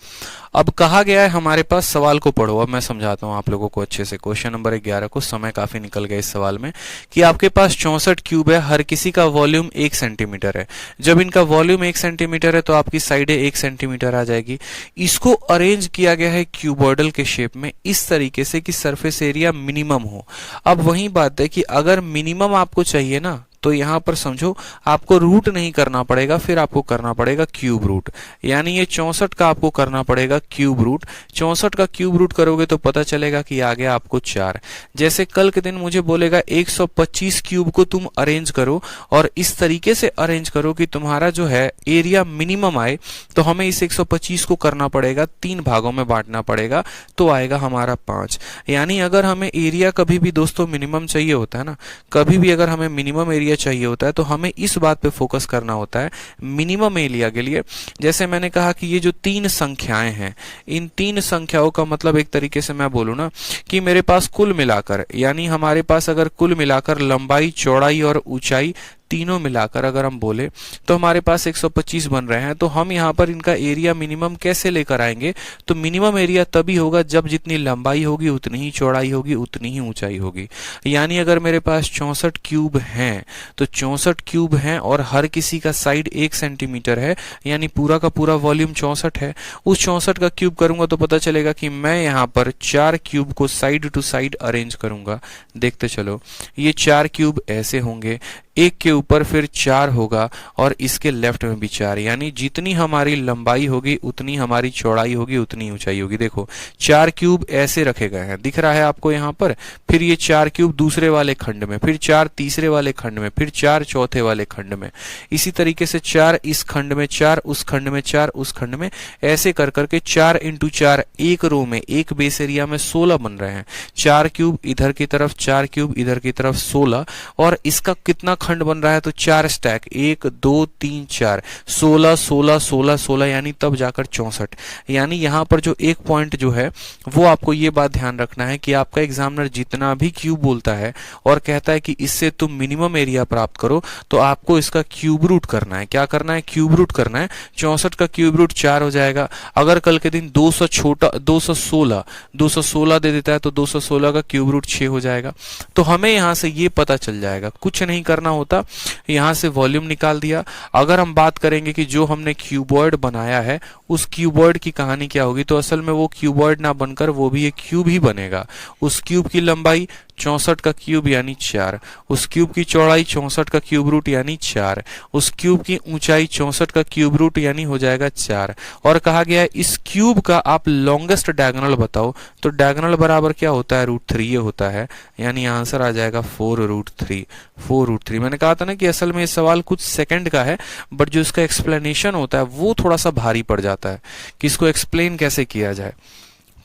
Speaker 1: अब कहा गया है हमारे पास, सवाल को पढ़ो, अब मैं समझाता हूँ आप लोगों को अच्छे से। क्वेश्चन नंबर 11 को, समय काफी निकल गया इस सवाल में, कि आपके पास 64 क्यूब है, हर किसी का वॉल्यूम 1 सेंटीमीटर है। जब इनका वॉल्यूम 1 सेंटीमीटर है तो आपकी साइडें 1 सेंटीमीटर आ जाएगी। इसको अरेंज किया गया है क्यूबॉइडल के शेप में इस तरीके से कि सरफेस एरिया मिनिमम हो। अब वही बात है कि अगर मिनिमम आपको चाहिए ना तो यहां पर समझो आपको रूट नहीं करना पड़ेगा, फिर आपको करना पड़ेगा क्यूब रूट, यानी ये 64 का आपको करना पड़ेगा क्यूब रूट। 64 का क्यूब रूट करोगे तो पता चलेगा कि आ गया आपको 4। जैसे कल के दिन मुझे बोलेगा 125 क्यूब को तुम अरेंज करो और इस तरीके से अरेंज करो कि तुम्हारा जो है एरिया मिनिमम आए, तो हमें इस 125 को करना पड़ेगा 3 भागों में बांटना पड़ेगा, तो आएगा हमारा 5। यानी अगर हमें एरिया कभी भी दोस्तों मिनिमम चाहिए होता है ना, कभी भी अगर हमें मिनिमम एरिया चाहिए होता है तो हमें इस बात पे फोकस करना होता है मिनिमम एरिया के लिए। जैसे मैंने कहा कि ये जो 3 संख्याएं हैं, इन 3 संख्याओं का मतलब एक तरीके से मैं बोलूं ना कि मेरे पास कुल मिलाकर, यानी हमारे पास अगर कुल मिलाकर लंबाई, चौड़ाई और ऊंचाई तीनों मिलाकर अगर हम बोले तो हमारे पास 125 बन रहे हैं। तो हम यहाँ पर इनका एरिया मिनिमम कैसे लेकर आएंगे, तो मिनिमम एरिया तभी होगा जब जितनी लंबाई होगी उतनी ही चौड़ाई होगी, उतनी ही ऊंचाई होगी। यानी अगर मेरे पास 64 क्यूब हैं तो 64 क्यूब हैं और हर किसी का साइड 1 सेंटीमीटर है, यानी पूरा का पूरा वॉल्यूम 64 है। उस 64 का क्यूब करूंगा तो पता चलेगा कि मैं यहाँ पर 4 क्यूब को साइड टू साइड अरेंज करूंगा। देखते चलो, ये 4 क्यूब ऐसे होंगे, एक के ऊपर फिर 4 होगा और इसके लेफ्ट में भी 4, यानी जितनी हमारी लंबाई होगी उतनी हमारी चौड़ाई होगी, उतनी ऊंचाई होगी। देखो 4 क्यूब ऐसे रखे गए हैं, दिख रहा है आपको यहाँ पर। फिर ये 4 क्यूब दूसरे वाले खंड में, फिर 4 तीसरे वाले खंड में, फिर 4 चौथे वाले खंड में, इसी तरीके से 4 इस खंड में, 4 उस खंड में, 4 उस खंड में, ऐसे कर करके 4 इंटू 4 एक रो में, एक बेस एरिया में 16 बन रहे हैं। 4 क्यूब इधर की तरफ, 4 क्यूब इधर की तरफ, 16। और इसका कितना खंड बन रहा है, तो 4 स्टैक, 1 2 3 4, 16 16 16 16, यानी तब जाकर 64। यानी यहाँ पर जो एक पॉइंट जो है वो आपको ये बात ध्यान रखना है कि आपका एग्जामिनर जितना भी क्यूब बोलता है और कहता है कि इससे तुम मिनिमम एरिया प्राप्त करो, तो आपको इसका क्यूब रूट करना है। क्या करना है, क्यूब रूट करना है। 64 का क्यूब रूट 4 हो जाएगा। अगर कल के दिन 216 दे देता है तो 216 का क्यूब रूट 6 हो जाएगा। तो हमें यहां से ये पता चल जाएगा, कुछ नहीं करना होता, यहां से वॉल्यूम निकाल दिया। अगर हम बात करेंगे कि जो हमने क्यूबॉइड बनाया है उस क्यूबॉइड की कहानी क्या होगी, तो असल में वो क्यूबॉइड ना बनकर वो भी एक क्यूब ही बनेगा। उस क्यूब की लंबाई 64 का क्यूब यानी 4, उस क्यूब की चौड़ाई 64 का क्यूब रूट यानी 4, उस क्यूब की ऊंचाई 64 का क्यूब रूट यानी हो जाएगा 4। और कहा गया है इस क्यूब का आप लॉन्गेस्ट डायगोनल बताओ, तो डायगोनल बराबर क्या होता है, √3 ये होता है, यानी आंसर आ जाएगा 4√3। 4√3 मैंने कहा था ना कि असल में ये सवाल कुछ सेकंड का है, बट जो इसका एक्सप्लेनेशन होता है वो थोड़ा सा भारी पड़ जाता है कि इसको एक्सप्लेन कैसे किया जाए।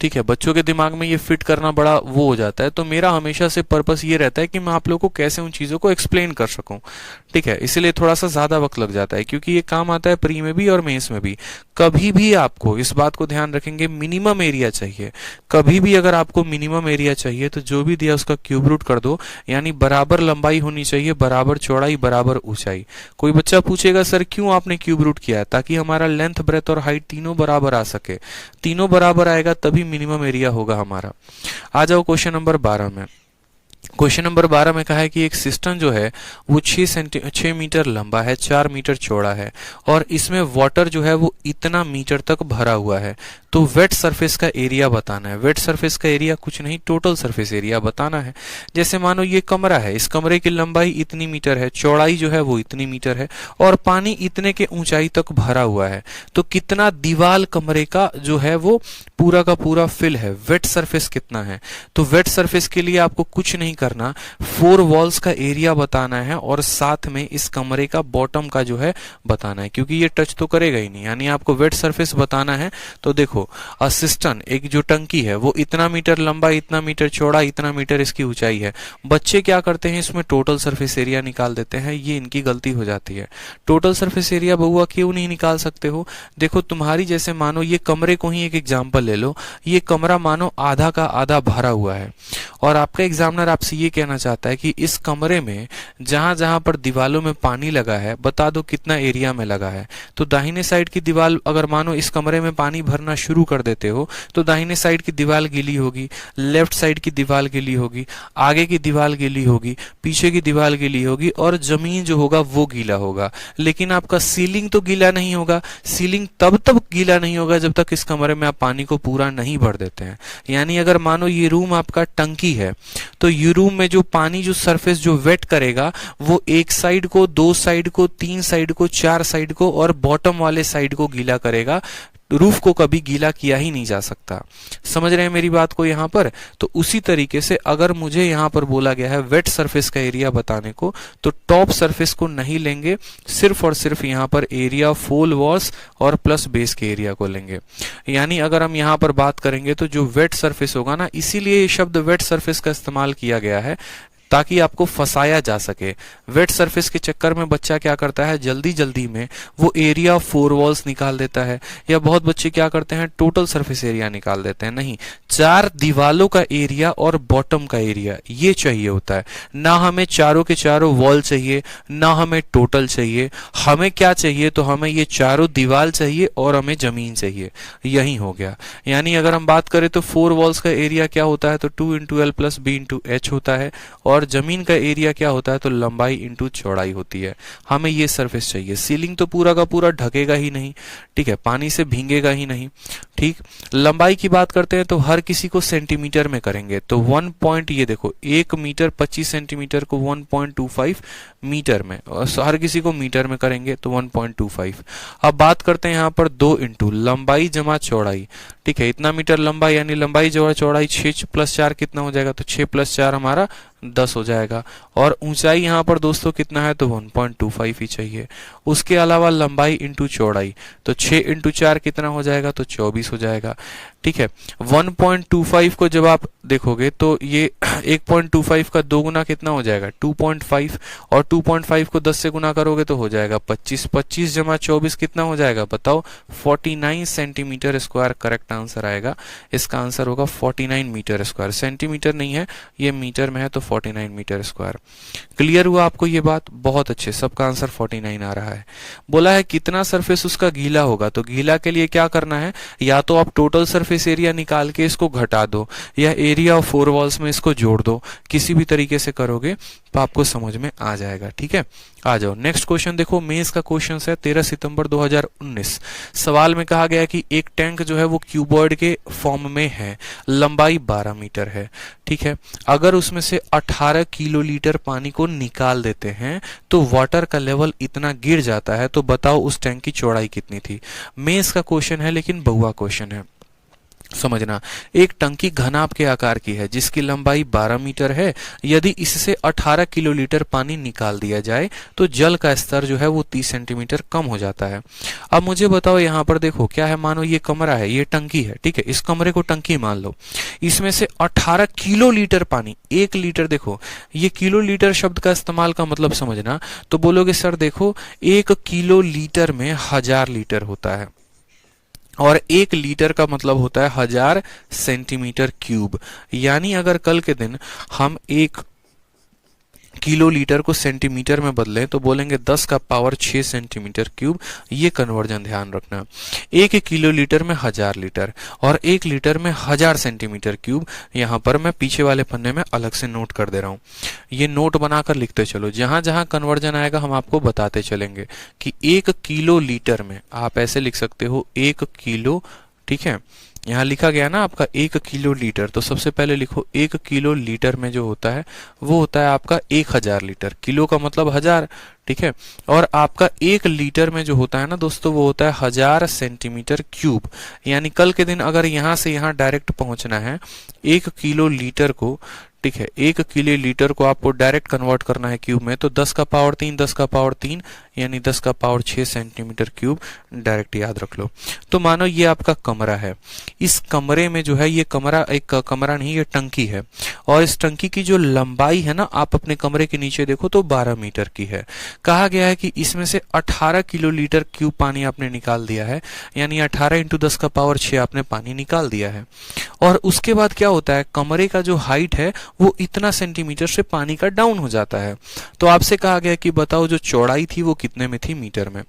Speaker 1: ठीक है, बच्चों के दिमाग में ये फिट करना बड़ा वो हो जाता है। तो मेरा हमेशा से पर्पस ये रहता है कि मैं आप लोगों को कैसे उन चीज़ों को एक्सप्लेन कर सकूं। ठीक है, इसीलिए थोड़ा सा ज़्यादा वक्त लग जाता है, क्योंकि ये काम आता है प्री में भी और मेंस में भी। कभी भी आपको इस बात को ध्यान रखेंगे, मिनिमम एरिया चाहिए। कभी भी अगर आपको मिनिमम एरिया चाहिए तो जो भी दिया उसका क्यूब रूट कर दो, यानी बराबर लंबाई होनी चाहिए, बराबर चौड़ाई, बराबर ऊंचाई। कोई बच्चा पूछेगा सर क्यों आपने क्यूब रूट किया है? ताकि हमारा लेंथ, ब्रेथ और हाइट तीनों बराबर आ सके। तीनों बराबर आएगा तभी मिनिमम एरिया होगा हमारा। आ जाओ क्वेश्चन नंबर 12 में। क्वेश्चन नंबर 12 में कहा है कि एक सिस्टम जो है वो 6 मीटर लंबा है, 4 मीटर चौड़ा है, और इसमें वाटर जो है वो इतना मीटर तक भरा हुआ है। तो वेट सरफेस का एरिया बताना है। वेट सरफेस का एरिया कुछ नहीं, टोटल सरफेस एरिया बताना है। जैसे मानो ये कमरा है, इस कमरे की लंबाई इतनी मीटर है, चौड़ाई जो है वो इतनी मीटर है, और पानी इतने के ऊंचाई तक भरा हुआ है। तो कितना दीवार कमरे का जो है वो पूरा का पूरा फिल है, वेट सरफेस कितना है। तो वेट सरफेस के लिए आपको कुछ नहीं करना, 4 वॉल्स का एरिया बताना है और साथ में इस कमरे का बॉटम का जो है बताना है, क्योंकि ये टच तो करेगा ही नहीं। यानी आपको वेट सरफेस बताना है। तो देखो, सिस्टम, एक जो टंकी है वो इतना मीटर लंबा, इतना मीटर चौड़ा, इतना मीटर इसकी ऊंचाई है। बच्चे क्या करते हैं, इसमें टोटल सरफेस एरिया निकाल देते हैं। ये इनकी गलती हो जाती है। टोटल सरफेस एरिया बउआ क्यों नहीं निकाल सकते हो? देखो, तुम्हारी जैसे मानो ये कमरे को ही एक एग्जाम्पल ले लो। ये कमरा मानो आधा का आधा भरा हुआ है, और आपका एग्जामिनर आपसे ये कहना चाहता है कि इस कमरे में जहां जहां पर दीवालों में पानी लगा है बता दो कितना एरिया में लगा है। तो दाहिने साइड की दीवार, अगर मानो इस कमरे में पानी भरना शुरू कर देते हो तो दाहिने साइड की दीवार गीली होगी, लेफ्ट साइड की दीवार गीली होगी, आगे की दीवार गीली होगी, पीछे की दीवार गीली होगी, और जमीन जो होगा वो गीला होगा। लेकिन आपका सीलिंग तो गीला नहीं होगा। सीलिंग तब तक गीला नहीं होगा जब तक इस कमरे में आप पानी को पूरा नहीं भर देते हैं। यानी अगर मानो ये रूम आपका टंकी है, तो ये रूम में जो पानी, जो सरफेस जो वेट करेगा वो एक साइड को, 2 साइड को, 3 साइड को, 4 साइड को और बॉटम वाले साइड को गीला करेगा। रूफ को कभी गीला किया ही नहीं जा सकता। समझ रहे हैं मेरी बात को यहाँ पर? तो उसी तरीके से अगर मुझे यहाँ पर बोला गया है वेट सरफेस का एरिया बताने को, तो टॉप सरफेस को नहीं लेंगे, सिर्फ और सिर्फ यहाँ पर एरिया फुल वॉल्स और प्लस बेस के एरिया को लेंगे। यानी अगर हम यहाँ पर बात करेंगे तो जो वेट सरफेस होगा ना, इसीलिए ये शब्द वेट सरफेस का इस्तेमाल किया गया है ताकि आपको फंसाया जा सके। वेट सरफेस के चक्कर में बच्चा क्या करता है, जल्दी जल्दी में वो एरिया 4 वॉल्स निकाल देता है, या बहुत बच्चे क्या करते हैं, टोटल सरफेस एरिया निकाल देते हैं। नहीं, 4 दीवालों का एरिया और बॉटम का एरिया ये चाहिए होता है। ना हमें चारों के चारों वॉल चाहिए, ना हमें टोटल चाहिए। हमें क्या चाहिए, तो हमें ये चारों दीवार चाहिए और हमें जमीन चाहिए। यही हो गया। यानी अगर हम बात करें तो 4 वॉल्स का एरिया क्या होता है, तो 2 × L + B × H होता है, और जमीन का एरिया क्या होता है, तो लंबाई इंटू चौड़ाई होती है। हमें ये सरफेस चाहिए। सीलिंग तो पूरा का पूरा ढकेगा ही नहीं, ठीक है, पानी से भींगेगा ही नहीं। ठीक, लंबाई की बात करते हैं तो हर किसी को सेंटीमीटर में करेंगे, तो 1 पॉइंट, ये देखो 1 मीटर 25 सेंटीमीटर को 1.25 मीटर में, और हर किसी को मीटर में करेंगे तो 1.25। अब बात करते हैं यहाँ पर 2 इंटू लंबाई जमा चौड़ाई। ठीक है, इतना मीटर लंबाई, यानी लंबाई जमा चौड़ाई 6 + 4 कितना हो जाएगा, तो 6 + 4 हमारा 10 हो जाएगा। और ऊंचाई यहाँ पर दोस्तों कितना है, तो 1.25 ही चाहिए। उसके अलावा लंबाई इंटू चौड़ाई, तो 6 × 4 कितना हो जाएगा, तो 24 हो जाएगा। ठीक है, 1.25 को जब आप देखोगे तो ये 1.25 का 2 गुना कितना हो जाएगा, 2.5, और 2.5 को 10 से गुना करोगे तो हो जाएगा 25। 25 जमा 24 कितना हो जाएगा, बताओ, 49 सेंटीमीटर स्क्वायर करेक्ट आंसर आएगा। इसका आंसर होगा 49 मीटर स्क्वायर। सेंटीमीटर नहीं है, ये मीटर में है, तो 49 मीटर स्क्वायर। क्लियर हुआ आपको ये बात? बहुत अच्छे, सबका आंसर 49 आ रहा है। बोला है कितना सरफेस उसका गीला होगा, तो गीला के लिए क्या करना है, या तो आप टोटल सरफेस एरिया निकाल के इसको घटा दो, या एरिया ऑफ 4 वॉल्स में इसको जोड़ दो। किसी भी तरीके से करोगे तो आपको समझ में आ जाएगा। ठीक है, आ जाओ नेक्स्ट क्वेश्चन। देखो, मेंस का क्वेश्चन है 13 सितंबर 2019। सवाल में कहा गया कि एक टैंक जो है वो क्यूबॉइड के फॉर्म में है, लंबाई 12 मीटर है। ठीक है, अगर उसमें से 18 किलोलीटर पानी को निकाल देते हैं तो वाटर का लेवल इतना गिर जाता है, तो बताओ उस टैंक की चौड़ाई कितनी थी। मेंस का क्वेश्चन है लेकिन बहुआ क्वेश्चन है। समझना, एक टंकी घनाभ के आकार की है जिसकी लंबाई 12 मीटर है। यदि इससे 18 किलोलीटर पानी निकाल दिया जाए तो जल का स्तर जो है वो 30 सेंटीमीटर कम हो जाता है। अब मुझे बताओ, यहाँ पर देखो क्या है, मानो ये कमरा है, ये टंकी है, ठीक है, इस कमरे को टंकी मान लो। इसमें से 18 किलोलीटर पानी, 1 लीटर, देखो ये किलोलीटर शब्द का इस्तेमाल का मतलब समझना, तो बोलोगे सर देखो 1 किलो लीटर में 1000 लीटर होता है और 1 लीटर का मतलब होता है 1000 सेंटीमीटर क्यूब। यानी अगर कल के दिन हम 1 किलो लीटर को सेंटीमीटर में बदलें तो बोलेंगे 10 का पावर 6 सेंटीमीटर क्यूब। ये कन्वर्जन ध्यान रखना, 1 किलो लीटर में 1000 लीटर और 1 लीटर में 1000 सेंटीमीटर क्यूब। यहाँ पर मैं पीछे वाले पन्ने में अलग से नोट कर दे रहा हूँ, ये नोट बनाकर लिखते चलो, जहां जहां कन्वर्जन आएगा हम आपको बताते चलेंगे कि 1 किलो लीटर में आप ऐसे लिख सकते हो 1 किलो, ठीक है, यहाँ लिखा गया ना आपका 1 किलो लीटर, तो सबसे पहले लिखो 1 किलो लीटर में जो होता है वो होता है आपका 1000 लीटर, किलो का मतलब 1000, ठीक है, और आपका 1 लीटर में जो होता है ना दोस्तों वो होता है 1000 सेंटीमीटर क्यूब। यानी कल के दिन अगर यहाँ से यहाँ डायरेक्ट पहुंचना है 1 किलो लीटर को, ठीक है, 1 किलो लीटर को आपको डायरेक्ट कन्वर्ट करना है क्यूब में, तो 10 का पावर 3, 10 का पावर 3 यानी 10 का पावर 6 सेंटीमीटर क्यूब डायरेक्ट याद रख लो। तो मानो ये आपका कमरा है, इस कमरे में जो है ये कमरा, एक कमरा नहीं, ये टंकी है, और इस टंकी की जो लंबाई है ना, आप अपने कमरे के नीचे देखो तो 12 मीटर की है। कहा गया है कि इसमें से 18 किलो लीटर क्यूब पानी आपने निकाल दिया है, यानी 18 इंटू 10 का पावर 6 आपने पानी निकाल दिया है। और उसके बाद क्या होता है, कमरे का जो हाइट है वो इतना सेंटीमीटर से पानी का डाउन हो जाता है। तो आपसे कहा गया कि बताओ जो चौड़ाई थी वो कितने में थी, मीटर में।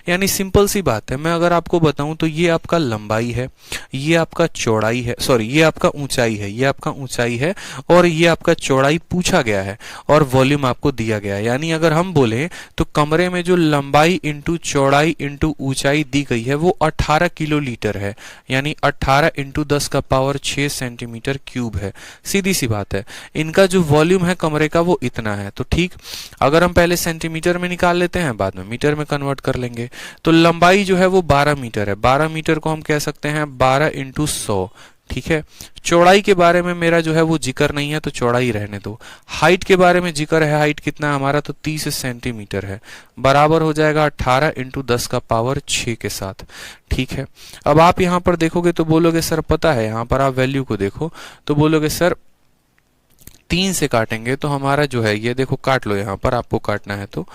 Speaker 1: यानी सिंपल सी बात है, मैं अगर आपको बताऊं तो ये आपका लंबाई है, ये आपका चौड़ाई है, सॉरी ये आपका ऊंचाई है, ये आपका ऊंचाई है और ये आपका चौड़ाई पूछा गया है और वॉल्यूम आपको दिया गया है। यानी अगर हम बोले तो कमरे में जो लंबाई इंटू चौड़ाई इंटू ऊंचाई दी गई है वो 18 किलो लीटर है, यानी 18 इंटू 10 का पावर 6 सेंटीमीटर क्यूब है। सीधी सी बात है, इनका जो वॉल्यूम है कमरे का वो इतना है। तो ठीक, अगर हम पहले सेंटीमीटर में निकाल लेते हैं, बाद में मीटर में कन्वर्ट कर लेंगे। तो लंबाई जो है वो 12 मीटर है, 12 मीटर को हम कह सकते हैं 12 इंटू 100, ठीक है। चौड़ाई के बारे में मेरा जो है वो जिक्र नहीं है तो चौड़ाई रहने दो। हाइट के बारे में जिक्र है, हाइट कितना है हमारा, तो 30 सेंटीमीटर है, बराबर हो जाएगा 18 इंटू 10 का पावर 6 के साथ, ठीक है। अब आप यहाँ पर देखोगे तो बोलोगे सर पता है, यहाँ पर आप वैल्यू को देखो तो बोलोगे सर 3 से काटेंगे तो हमारा जो है ये देखो, काट लो यहाँ पर, आपको काटना है तो,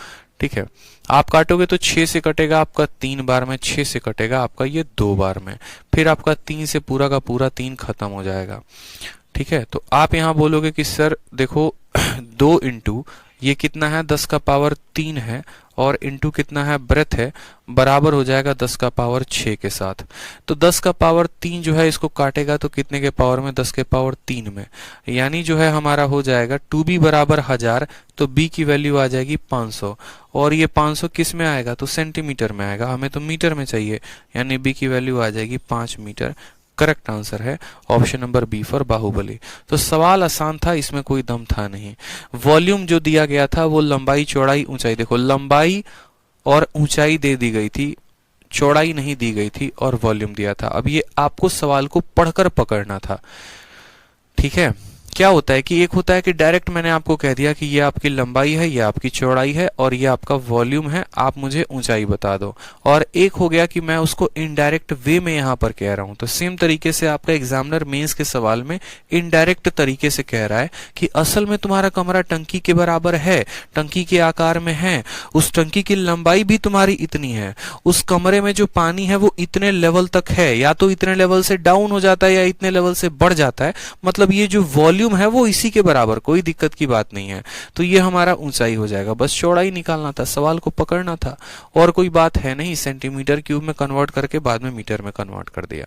Speaker 1: ठीक है, आप काटोगे तो 6 से कटेगा आपका 3 बार में, 6 से कटेगा आपका ये 2 बार में, फिर आपका 3 से पूरा का पूरा 3 खत्म हो जाएगा, ठीक है। तो आप यहाँ बोलोगे कि सर देखो 2 इंटू ये कितना है, 10 का पावर 3 है, और इंटू कितना है, ब्रेथ है, बराबर हो जाएगा 10 का पावर 6 के साथ। तो 10 का पावर 3 जो है इसको काटेगा तो कितने के पावर में, 10 के पावर 3 में, यानी जो है हमारा हो जाएगा 2b बराबर 1000, तो b की वैल्यू आ जाएगी 500, और ये 500 किस में आएगा, तो सेंटीमीटर में आएगा, हमें तो मीटर में चाहिए, यानी b की वैल्यू आ जाएगी 5 मीटर। करेक्ट आंसर है option number B for Baahubali. तो सवाल आसान था, इसमें कोई दम था नहीं। वॉल्यूम जो दिया गया था वो लंबाई चौड़ाई ऊंचाई, देखो लंबाई और ऊंचाई दे दी गई थी, चौड़ाई नहीं दी गई थी, और वॉल्यूम दिया था। अब ये आपको सवाल को पढ़कर पकड़ना था, ठीक है। क्या होता है कि एक होता है कि डायरेक्ट मैंने आपको कह दिया कि ये आपकी लंबाई है, ये आपकी चौड़ाई है और ये आपका वॉल्यूम है, आप मुझे ऊंचाई बता दो। और एक हो गया कि मैं उसको इनडायरेक्ट वे में यहां पर कह रहा हूं। तो सेम तरीके से आपका एग्जामिनर मेंस के सवाल में इनडायरेक्ट तरीके से कह रहा है कि असल में तुम्हारा कमरा टंकी के बराबर है, टंकी के आकार में है, उस टंकी की लंबाई भी तुम्हारी इतनी है, उस कमरे में जो पानी है वो इतने लेवल तक है, या तो इतने लेवल से डाउन हो जाता है या इतने लेवल से बढ़ जाता है, मतलब ये जो वॉल्यूम है वो इसी के बराबर, कोई दिक्कत की बात नहीं है। तो ये हमारा ऊंचाई हो जाएगा, बस चौड़ाई निकालना था, सवाल को पकड़ना था, और कोई बात है नहीं। सेंटीमीटर क्यूब में कन्वर्ट करके बाद में मीटर में कन्वर्ट कर दिया।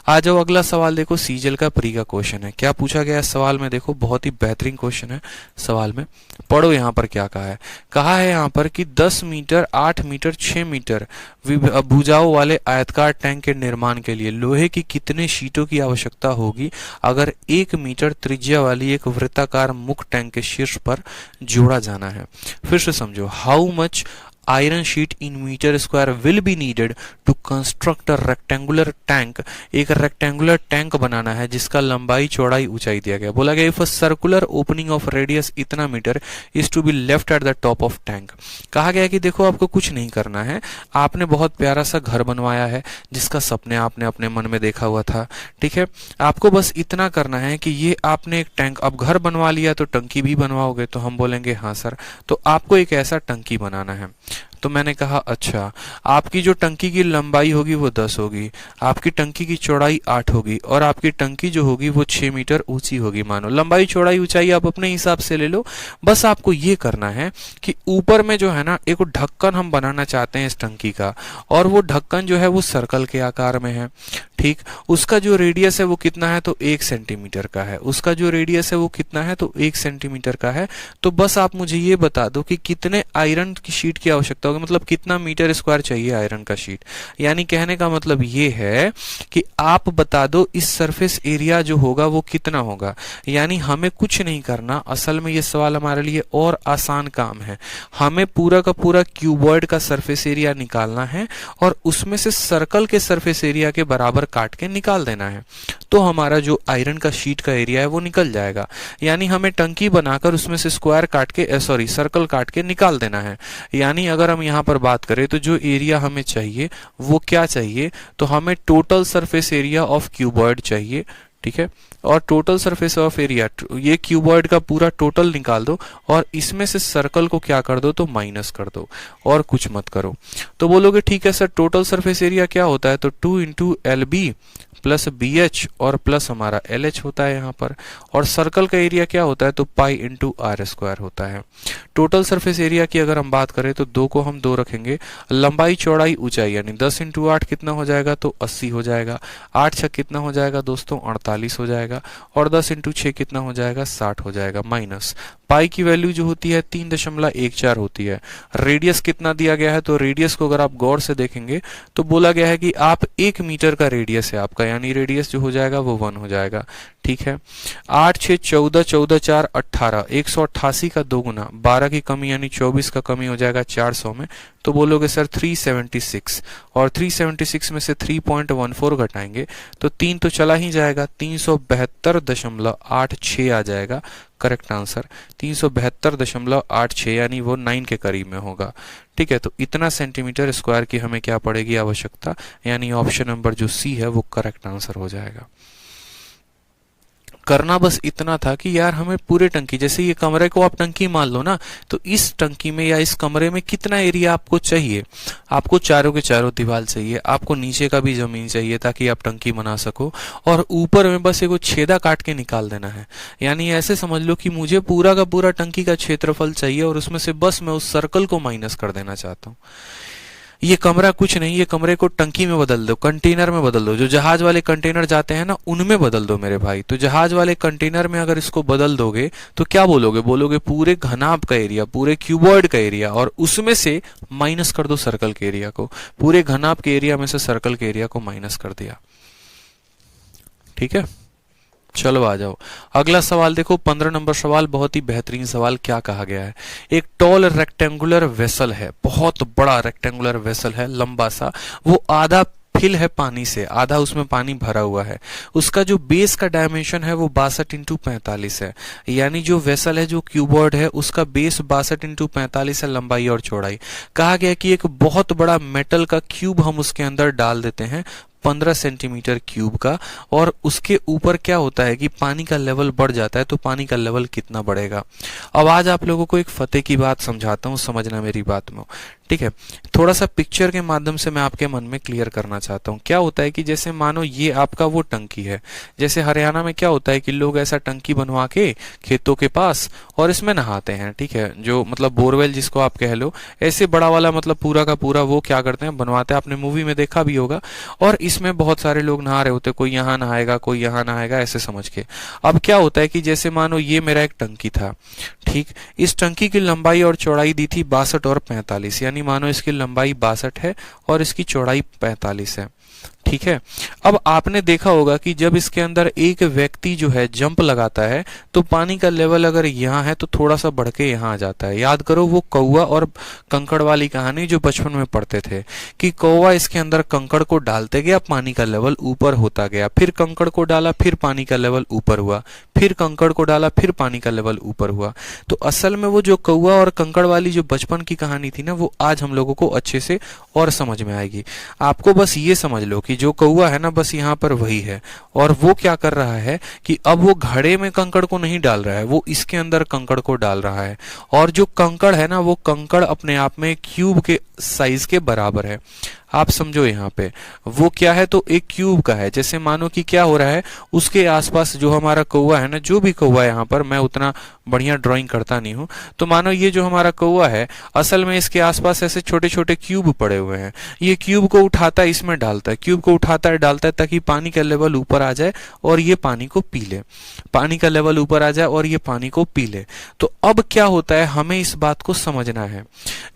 Speaker 1: आ जाओ अगला सवाल देखो, सीजल का प्री का क्वेश्चन है। क्या पूछा गया है सवाल में, देखो बहुत ही बेहतरीन क्वेश्चन है। सवाल में पढ़ो यहाँ पर क्या कहा है। कहा है यहाँ पर कि 10 मीटर 8 मीटर 6 मीटर भुजाओं वाले आयताकार टैंक के निर्माण के लिए लोहे की कितने शीटों की आवश्यकता होगी अगर 1 मीटर त्रिज्या वाली एक वृत्ताकार मुख टैंक के शीर्ष पर जोड़ा जाना है। फिर से समझो, how much iron sheet in metre square will be needed to construct a rectangular tank. एक रेक्टेंगुलर टैंक बनाना है जिसका लंबाई चौड़ाई ऊंचाई दिया गया। बोला गया if a circular opening of radius इतना metre is to be left at the top of tank. कहा गया कि देखो आपको कुछ नहीं करना है, आपने बहुत प्यारा सा घर बनवाया है जिसका सपने आपने अपने मन में देखा हुआ था, ठीक है। आपको बस इतना करना है कि ये आपने एक टैंक, अब घर बनवा लिया तो टंकी भी बनवाओगे, तो हम बोलेंगे हाँ सर। तो आपको एक ऐसा टंकी बनाना है। तो मैंने कहा अच्छा, आपकी जो टंकी की लंबाई होगी वो 10 होगी, आपकी टंकी की चौड़ाई 8 होगी और आपकी टंकी जो होगी वो 6 मीटर ऊंची होगी। मानो लंबाई चौड़ाई ऊंचाई आप अपने हिसाब से ले लो। बस आपको ये करना है कि ऊपर में जो है ना एक ढक्कन हम बनाना चाहते हैं इस टंकी का, और वो ढक्कन जो है वो सर्कल के आकार में है, ठीक। उसका जो रेडियस है वो कितना है, तो 1 सेंटीमीटर का है। उसका जो रेडियस है वो कितना है, तो 1 सेंटीमीटर का है। तो बस आप मुझे ये बता दो कि कितने आयरन की शीट की आवश्यकता होगी, मतलब कितना मीटर स्क्वायर चाहिए आयरन का शीट। यानी कहने का मतलब ये है कि आप बता दो इस सरफेस एरिया जो होगा वो कितना होगा। यानी हमें कुछ नहीं करना, असल में ये सवाल हमारे लिए और आसान काम है। हमें पूरा का पूरा क्यूबॉइड का सरफेस एरिया निकालना है और उसमें से सर्कल के सरफेस एरिया के बराबर काट के निकाल देना है, तो हमारा जो आयरन का शीट का एरिया है वो निकल जाएगा। यानी हमें टंकी बनाकर उसमें से स्क्वायर काट के सर्कल काट के निकाल देना है। यानी अगर हम यहाँ पर बात करें तो जो एरिया हमें चाहिए वो क्या चाहिए, तो हमें total surface area of cuboid चाहिए, ठीक है। और टोटल सरफेस ऑफ एरिया, ये क्यूबॉइड का पूरा टोटल निकाल दो और इसमें से सर्कल को क्या कर दो, तो माइनस कर दो और कुछ मत करो। तो बोलोगे ठीक है सर, टोटल सरफेस एरिया क्या होता है, तो 2 इंटू LB प्लस BH और प्लस हमारा LH होता है यहाँ पर। और सर्कल का एरिया क्या होता है, तो पाई इंटू R स्क्वायर होता है। टोटल सरफेस एरिया की अगर हम बात करें तो 2 को हम 2 रखेंगे, लंबाई चौड़ाई ऊंचाई यानी 10 इंटू 8 कितना हो जाएगा, तो 80 हो जाएगा। 8 6 कितना हो जाएगा दोस्तों, 48 हो जाएगा। और 10 इंटू 6 कितना हो जाएगा, 60 हो जाएगा। माइनस पाई की वैल्यू जो होती है 3.14 होती है। रेडियस कितना दिया गया है, तो रेडियस को अगर आप गौर से देखेंगे तो बोला गया है कि आप 1 मीटर का रेडियस है आपका, यानी रेडियस जो हो जाएगा वो 1 हो जाएगा, ठीक है। 8 6 14, 14 4 18, 188 का 2 गुना, 12 की कमी यानी 24 का कमी हो जाएगा 400 में। तो बोलोगे सर 376, और 376 में से 3.14 घटाएंगे तो 3 तो चला ही जाएगा, 372.86 आ जाएगा करेक्ट आंसर। 372.86 यानी वो 9 के करीब में होगा, ठीक है। तो इतना सेंटीमीटर स्क्वायर की हमें क्या पड़ेगी आवश्यकता, यानी ऑप्शन नंबर जो C है वो करेक्ट आंसर हो जाएगा। करना बस इतना था कि यार हमें पूरे टंकी, जैसे ये कमरे को आप टंकी मान लो ना, तो इस टंकी में या इस कमरे में कितना एरिया आपको चाहिए। आपको चारों के चारों दीवार चाहिए, आपको नीचे का भी जमीन चाहिए ताकि आप टंकी बना सको, और ऊपर में बस एक छेदा काट के निकाल देना है। यानी ऐसे समझ लो कि मुझे पूरा का पूरा टंकी का क्षेत्रफल चाहिए और उसमें से बस मैं उस सर्कल को माइनस कर देना चाहता हूँ। ये कमरा कुछ नहीं, ये कमरे को टंकी में बदल दो, कंटेनर में बदल दो। जो जहाज वाले कंटेनर जाते हैं ना उनमें बदल दो मेरे भाई। तो जहाज वाले कंटेनर में अगर इसको बदल दोगे तो क्या बोलोगे, बोलोगे पूरे घनाभ का एरिया, पूरे क्यूबॉइड का एरिया, और उसमें से माइनस कर दो सर्कल के एरिया को। पूरे घनाभ के एरिया में से सर्कल के एरिया को माइनस कर दिया, ठीक है। चलो आ जाओ अगला सवाल देखो, 15 नंबर सवाल, बहुत ही बेहतरीन सवाल। क्या कहा गया है, एक टॉल रेक्टेंगुलर वेसल है, बहुत बड़ा रेक्टेंगुलर वेसल है, लंबा सा, वो आधा फिल है पानी से, आधा उसमें पानी भरा हुआ है। उसका जो बेस का डायमेंशन है वो 62 इंटू 45 है। यानी जो वेसल है, जो क्यूबॉइड है, उसका बेस 62 इंटू 45 है, लंबाई और चौड़ाई। कहा गया कि एक बहुत बड़ा मेटल का क्यूब हम उसके अंदर डाल देते हैं, 15 सेंटीमीटर क्यूब का, और उसके ऊपर क्या होता है कि पानी का लेवल बढ़ जाता है। तो पानी का लेवल कितना बढ़ेगा। अब आज आप लोगों को एक फतेह की बात समझाता हूं, समझना मेरी बात में, ठीक है। थोड़ा सा पिक्चर के माध्यम से मैं आपके मन में क्लियर करना चाहता हूं। क्या होता है कि जैसे मानो ये आपका वो टंकी है, जैसे हरियाणा में क्या होता है कि लोग ऐसा टंकी बनवा के खेतों के पास और इसमें नहाते हैं, ठीक है, जो मतलब बोरवेल जिसको आप कह लो, ऐसे बड़ा वाला मतलब पूरा का पूरा वो क्या करते हैं, बनवाते हैं। आपने मूवी में देखा भी होगा, और इसमें बहुत सारे लोग नहा रहे होते, कोई यहाँ नहाएगा कोई यहाँ नहाएगा, ऐसे समझ के। अब क्या होता है कि जैसे मानो ये मेरा एक टंकी था, ठीक, इस टंकी की लंबाई और चौड़ाई दी थी 62 और 45, यानी यानी मानो इसकी लंबाई 62 है और इसकी चौड़ाई 45 है। ठीक है, अब आपने देखा होगा कि जब इसके अंदर एक व्यक्ति जो है जंप लगाता है तो पानी का लेवल अगर यहाँ है तो थोड़ा सा बढ़ के यहाँ आ जाता है। याद करो वो कौवा और कंकड़ वाली कहानी जो बचपन में पढ़ते थे कि कौवा इसके अंदर कंकड़ को डालते गया, पानी का लेवल ऊपर होता गया, फिर कंकड़ को डाला, फिर पानी का लेवल ऊपर हुआ, फिर कंकड़ को डाला, फिर पानी का लेवल ऊपर हुआ। तो असल में वो जो कौवा और कंकड़ वाली जो बचपन की कहानी थी ना, वो आज हम लोगों को अच्छे से और समझ में आएगी। आपको बस ये समझ लो कि जो कौवा है ना, बस यहाँ पर वही है, और वो क्या कर रहा है कि अब वो घड़े में कंकड़ को नहीं डाल रहा है, वो इसके अंदर कंकड़ को डाल रहा है। और जो कंकड़ है ना, वो कंकड़ अपने आप में क्यूब के साइज के बराबर है। आप समझो यहाँ पे वो क्या है, तो एक क्यूब का है। जैसे मानो कि क्या हो रहा है, उसके आसपास जो हमारा कौवा है ना, जो भी कौवा है यहाँ पर, मैं उतना बढ़िया ड्राइंग करता नहीं हूं, तो मानो ये जो हमारा कौवा है, असल में इसके आसपास ऐसे छोटे छोटे क्यूब पड़े हुए हैं। ये क्यूब को उठाता है, इसमें डालता है, क्यूब को उठाता है, डालता है, ताकि पानी का लेवल ऊपर आ जाए और ये पानी को पी ले, पानी का लेवल ऊपर आ जाए और ये पानी को पी ले। तो अब क्या होता है, हमें इस बात को समझना है।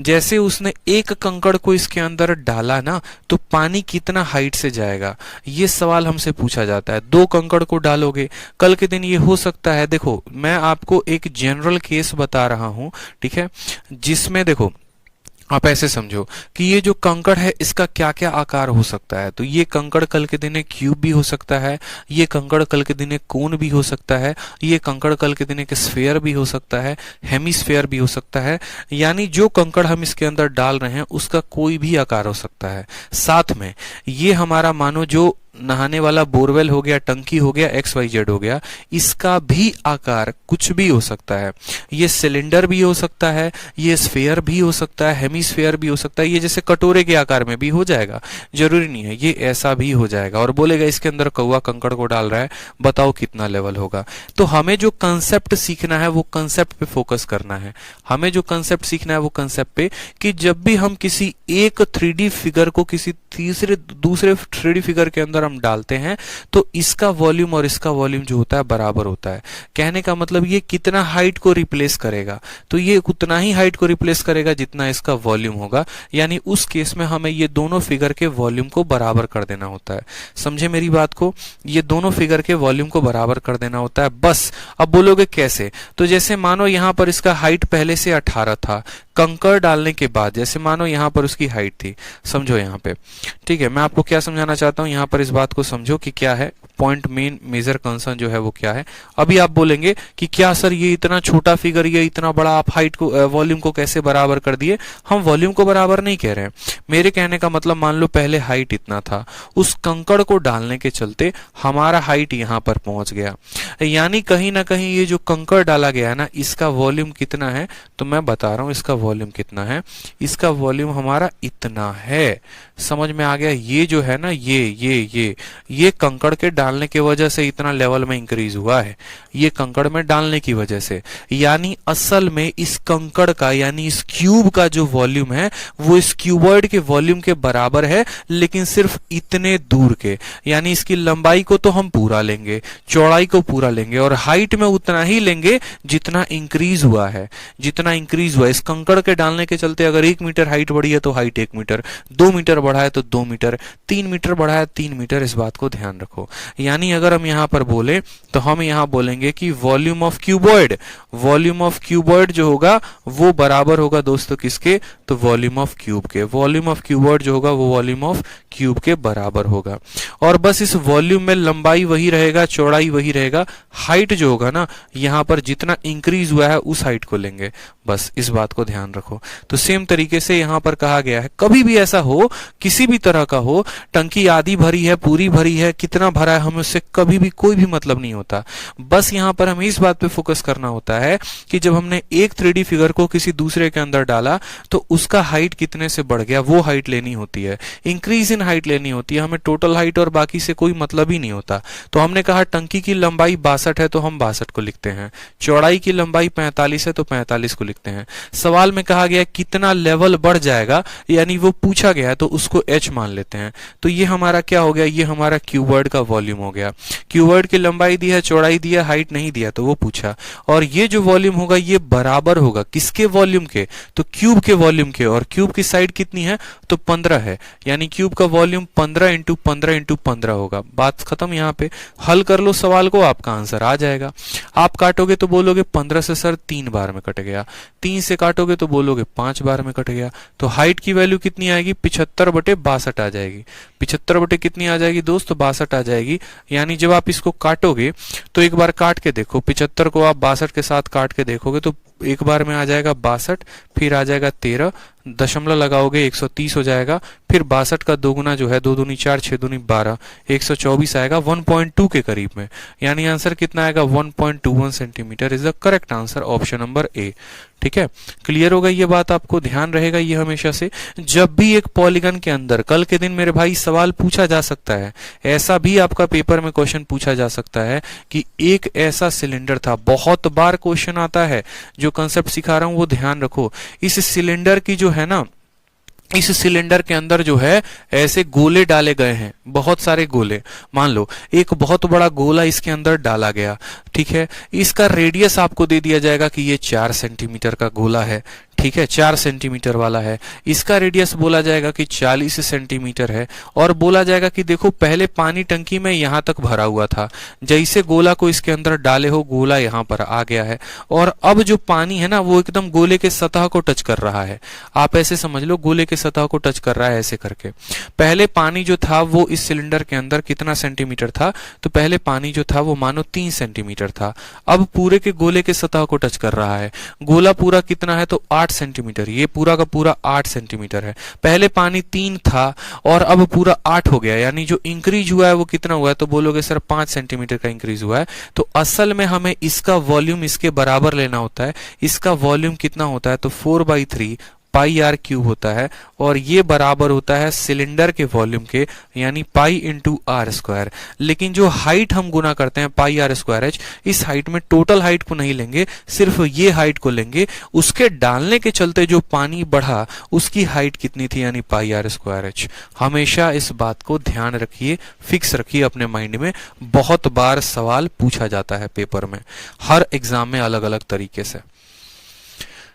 Speaker 1: जैसे उसने एक कंकड़ को इसके अंदर डाला ना, तो पानी कितना हाइट से जाएगा, ये सवाल हमसे पूछा जाता है। 2 कंकड़ को डालोगे, कल के दिन ये हो सकता है, देखो मैं आपको एक जनरल केस बता रहा हूं, ठीक है, जिसमें देखो आप ऐसे समझो कि ये जो कंकड़ है इसका क्या क्या आकार हो सकता है। तो ये कंकड़ कल के दिन एक क्यूब भी हो सकता है, ये कंकड़ कल के दिन एक कोन भी हो सकता है, ये कंकड़ कल के दिन एक स्फेयर भी हो सकता है, हेमिस्फेयर भी हो सकता है। यानी जो कंकड़ हम इसके अंदर डाल रहे हैं उसका कोई भी आकार हो सकता है। साथ में ये हमारा मानो जो नहाने वाला बोरवेल हो गया, टंकी हो गया, XYZ हो गया, इसका भी आकार कुछ भी हो सकता है। ये सिलेंडर भी हो सकता है, ये स्फेयर भी हो सकता है, हेमिस्फेयर भी हो सकता है, ये जैसे कटोरे के आकार में भी हो जाएगा, जरूरी नहीं है, ये ऐसा भी हो जाएगा। और बोलेगा इसके अंदर कौवा कंकड़ को डाल रहा है, बताओ कितना लेवल होगा। तो हमें जो कंसेप्ट सीखना है वो कंसेप्ट पे फोकस करना है। हमें जो कंसेप्ट सीखना है वो कंसेप्ट पे, कि जब भी हम किसी एक 3D फिगर को किसी दूसरे 3D फिगर के अंदर हम डालते हैं तो इसका वॉल्यूम और इसका वॉल्यूम जो होता है बराबर होता है। कहने का मतलब ये कितना हाइट को रिप्लेस करेगा, तो ये उतना ही हाइट को रिप्लेस करेगा जितना इसका वॉल्यूम होगा। यानी उस केस में हमें ये दोनों फिगर के वॉल्यूम को बराबर कर देना होता है। समझे मेरी बात को, ये दोनों फिगर के वॉल्यूम को बराबर कर देना होता है। बस अब बोलोगे कैसे, तो जैसे मानो यहां पर इसका हाइट पहले से 18 था, कंकड़ डालने के बाद जैसे मानो यहां पर उसकी हाइट थी, समझो यहां पे, ठीक है। मैं आपको क्या समझाना चाहता हूं, यहां पर इस बात को समझो कि क्या है पॉइंट, मेन मेजर कंसर्न जो है वो क्या है। अभी आप बोलेंगे कि क्या सर ये इतना छोटा फिगर, ये इतना बड़ा, आप हाइट को वॉल्यूम को कैसे बराबर कर दिए। हम वॉल्यूम को बराबर नहीं कह रहे हैं, मेरे कहने का मतलब मान लो पहले हाइट इतना था, उस कंकड़ को डालने के चलते हमारा हाइट यहां पर पहुंच गया। यानी कहीं ना कहीं ये जो कंकड़ डाला गया है ना, इसका वॉल्यूम कितना है, तो मैं बता रहा हूं इसका वॉल्यूम कितना है। इसका वॉल्यूम हमारा इतना है, समझ में आ गया। ये जो है ना, ये कंकड़ के डालने की वजह से इतना लेवल में इंक्रीज हुआ है, ये कंकड़ में डालने की वजह से। यानी असल में इस कंकड़ का, यानी इस क्यूब का जो वॉल्यूम है वो इस क्यूबॉइड के वॉल्यूम के बराबर है, लेकिन सिर्फ इतने दूर के। यानी इसकी लंबाई को तो हम पूरा लेंगे, चौड़ाई को पूरा लेंगे, और हाइट में उतना ही लेंगे जितना इंक्रीज हुआ है, जितना इंक्रीज हुआ। इस कंकड़ के डालने के चलते अगर 1 मीटर हाइट बढ़ी है तो हाइट 1 मीटर, 2 मीटर बढ़ा है तो 2 मीटर, 3 मीटर बढ़ा है 3 मीटर। इस बात को ध्यान रखो। यानी अगर हम यहां पर बोले तो हम यहां बोलेंगे कि volume of cuboid, volume of cuboid जो होगा वो बराबर होगा दोस्तों किसके, तो वॉल्यूम ऑफ क्यूब के। वॉल्यूम ऑफ क्यूबॉइड जो होगा वो वॉल्यूम ऑफ क्यूब के बराबर होगा। और बस इस वॉल्यूम में लंबाई वही रहेगा, चौड़ाई वही रहेगा, हाइट जो होगा ना यहां पर जितना इंक्रीज हुआ है उस हाइट को लेंगे। बस इस बात को ध्यान रखो। तो सेम तरीके से यहां पर कहा गया है, कभी भी ऐसा हो, किसी भी तरह का हो, टंकी आधी भरी है, पूरी भरी है, कितना भरा है, हमें उससे कभी भी कोई भी मतलब नहीं होता। बस यहां पर हमें इस बात पे फोकस करना होता है कि जब हमने एक 3D फिगर को किसी दूसरे के अंदर डाला तो उसका हाइट कितने से बढ़ गया, वो हाइट लेनी होती है, इंक्रीज इन हाइट लेनी होती है। हमें टोटल हाइट और बाकी से कोई मतलब ही नहीं होता। तो हमने कहा टंकी की लंबाई 62 है तो हम 62 को लिखते हैं, चौड़ाई की लंबाई 45 है तो 45 को लिखते हैं। सवाल में कहा गया कितना लेवल बढ़ जाएगा, यानी वो पूछा गया तो उसको h मान लेते हैं। तो ये हमारा क्या हो गया, ये हमारा क्यूबॉइड का वॉल्यूम वॉल्यूम हो गया। क्यूबॉइड की लंबाई दी है, चौड़ाई दिया, हाइट नहीं दिया, तो वो पूछा। और ये जो वॉल्यूम होगा ये बराबर होगा किसके वॉल्यूम के, तो क्यूब के वॉल्यूम के। और क्यूब की साइड कितनी है, तो 15 है, यानी क्यूब का वॉल्यूम 15 इंटू 15 इंटू 15 होगा। बात खत्म। यहाँ पे हल कर लो सवाल को, आपका आंसर आ जाएगा। आप काटोगे तो बोलोगे 15 से सर 3 बार में कट गया, 3 से काटोगे तो बोलोगे 5 बार में कट गया। तो हाइट की वैल्यू कितनी आएगी, 75/62 आ जाएगी। 75 बटे कितनी आ जाएगी दोस्तों, 62 आ जाएगी। यानी जब आप इसको काटोगे तो एक बार काट के देखो, 75 को आप 62 के साथ काट के देखोगे तो एक बार में आ जाएगा 62, फिर आ जाएगा 13, दशमलव लगाओगे 130 हो जाएगा, फिर 62 का दोगुना जो है 2 दूनी 4, 6 दूनी 12, 124 आएगा 1.2 के करीब में। यानी आंसर कितना आएगा, 1.21 centimetre is the correct answer, option number A. ठीक है, क्लियर होगा ये बात, आपको ध्यान रहेगा ये हमेशा से। जब भी एक पॉलीगन के अंदर कल के दिन मेरे भाई सवाल पूछा जा सकता है, ऐसा भी आपका पेपर में क्वेश्चन पूछा जा सकता है कि एक ऐसा सिलेंडर था, बहुत बार क्वेश्चन आता है, जो कंसेप्ट सिखा रहा हूं वो ध्यान रखो। इस सिलेंडर की जो है ना, इस सिलेंडर के अंदर जो है ऐसे गोले डाले गए हैं, बहुत सारे गोले। मान लो एक बहुत बड़ा गोला इसके अंदर डाला गया, ठीक है, इसका रेडियस आपको दे दिया जाएगा कि ये 4 सेंटीमीटर का गोला है, ठीक है, 4 सेंटीमीटर वाला है। इसका रेडियस बोला जाएगा कि 40 सेंटीमीटर है, और बोला जाएगा कि देखो पहले पानी टंकी में यहां तक भरा हुआ था, जैसे गोला को इसके अंदर डाले हो गोला यहां पर आ गया है, और अब जो पानी है ना वो एकदम गोले के सतह को टच कर रहा है। आप ऐसे समझ लो गोले के सतह को टच कर रहा है ऐसे करके। पहले पानी जो था वो इस सिलेंडर के अंदर कितना सेंटीमीटर था, तो पहले पानी जो था वो मानो 3 सेंटीमीटर था। अब पूरे के गोले के सतह को टच कर रहा है। गोला पूरा कितना है, तो 8 सेंटीमीटर, ये पूरा का पूरा 8 सेंटीमीटर है। पहले पानी 3 था और अब पूरा 8 हो गया, यानी जो इंक्रीज हुआ है वो कितना हुआ है, तो बोलोगे सर 5 सेंटीमीटर का इंक्रीज हुआ है। तो असल में हमें इसका वॉल्यूम इसके बराबर लेना होता है। इसका वॉल्यूम कितना होता है, तो 4/3 पाई आर क्यूब होता है, और ये बराबर होता है सिलेंडर के वॉल्यूम के, यानी पाई इंटू आर स्क्वायर। लेकिन जो हाइट हम गुना करते हैं पाई आर स्क्वायर एच, इस हाइट में टोटल हाइट को नहीं लेंगे, सिर्फ ये हाइट को लेंगे। उसके डालने के चलते जो पानी बढ़ा उसकी हाइट कितनी थी, यानी पाई आर स्क्वायर एच। हमेशा इस बात को ध्यान रखिए, फिक्स रखिए अपने माइंड में। बहुत बार सवाल पूछा जाता है पेपर में, हर एग्जाम में अलग अलग तरीके से।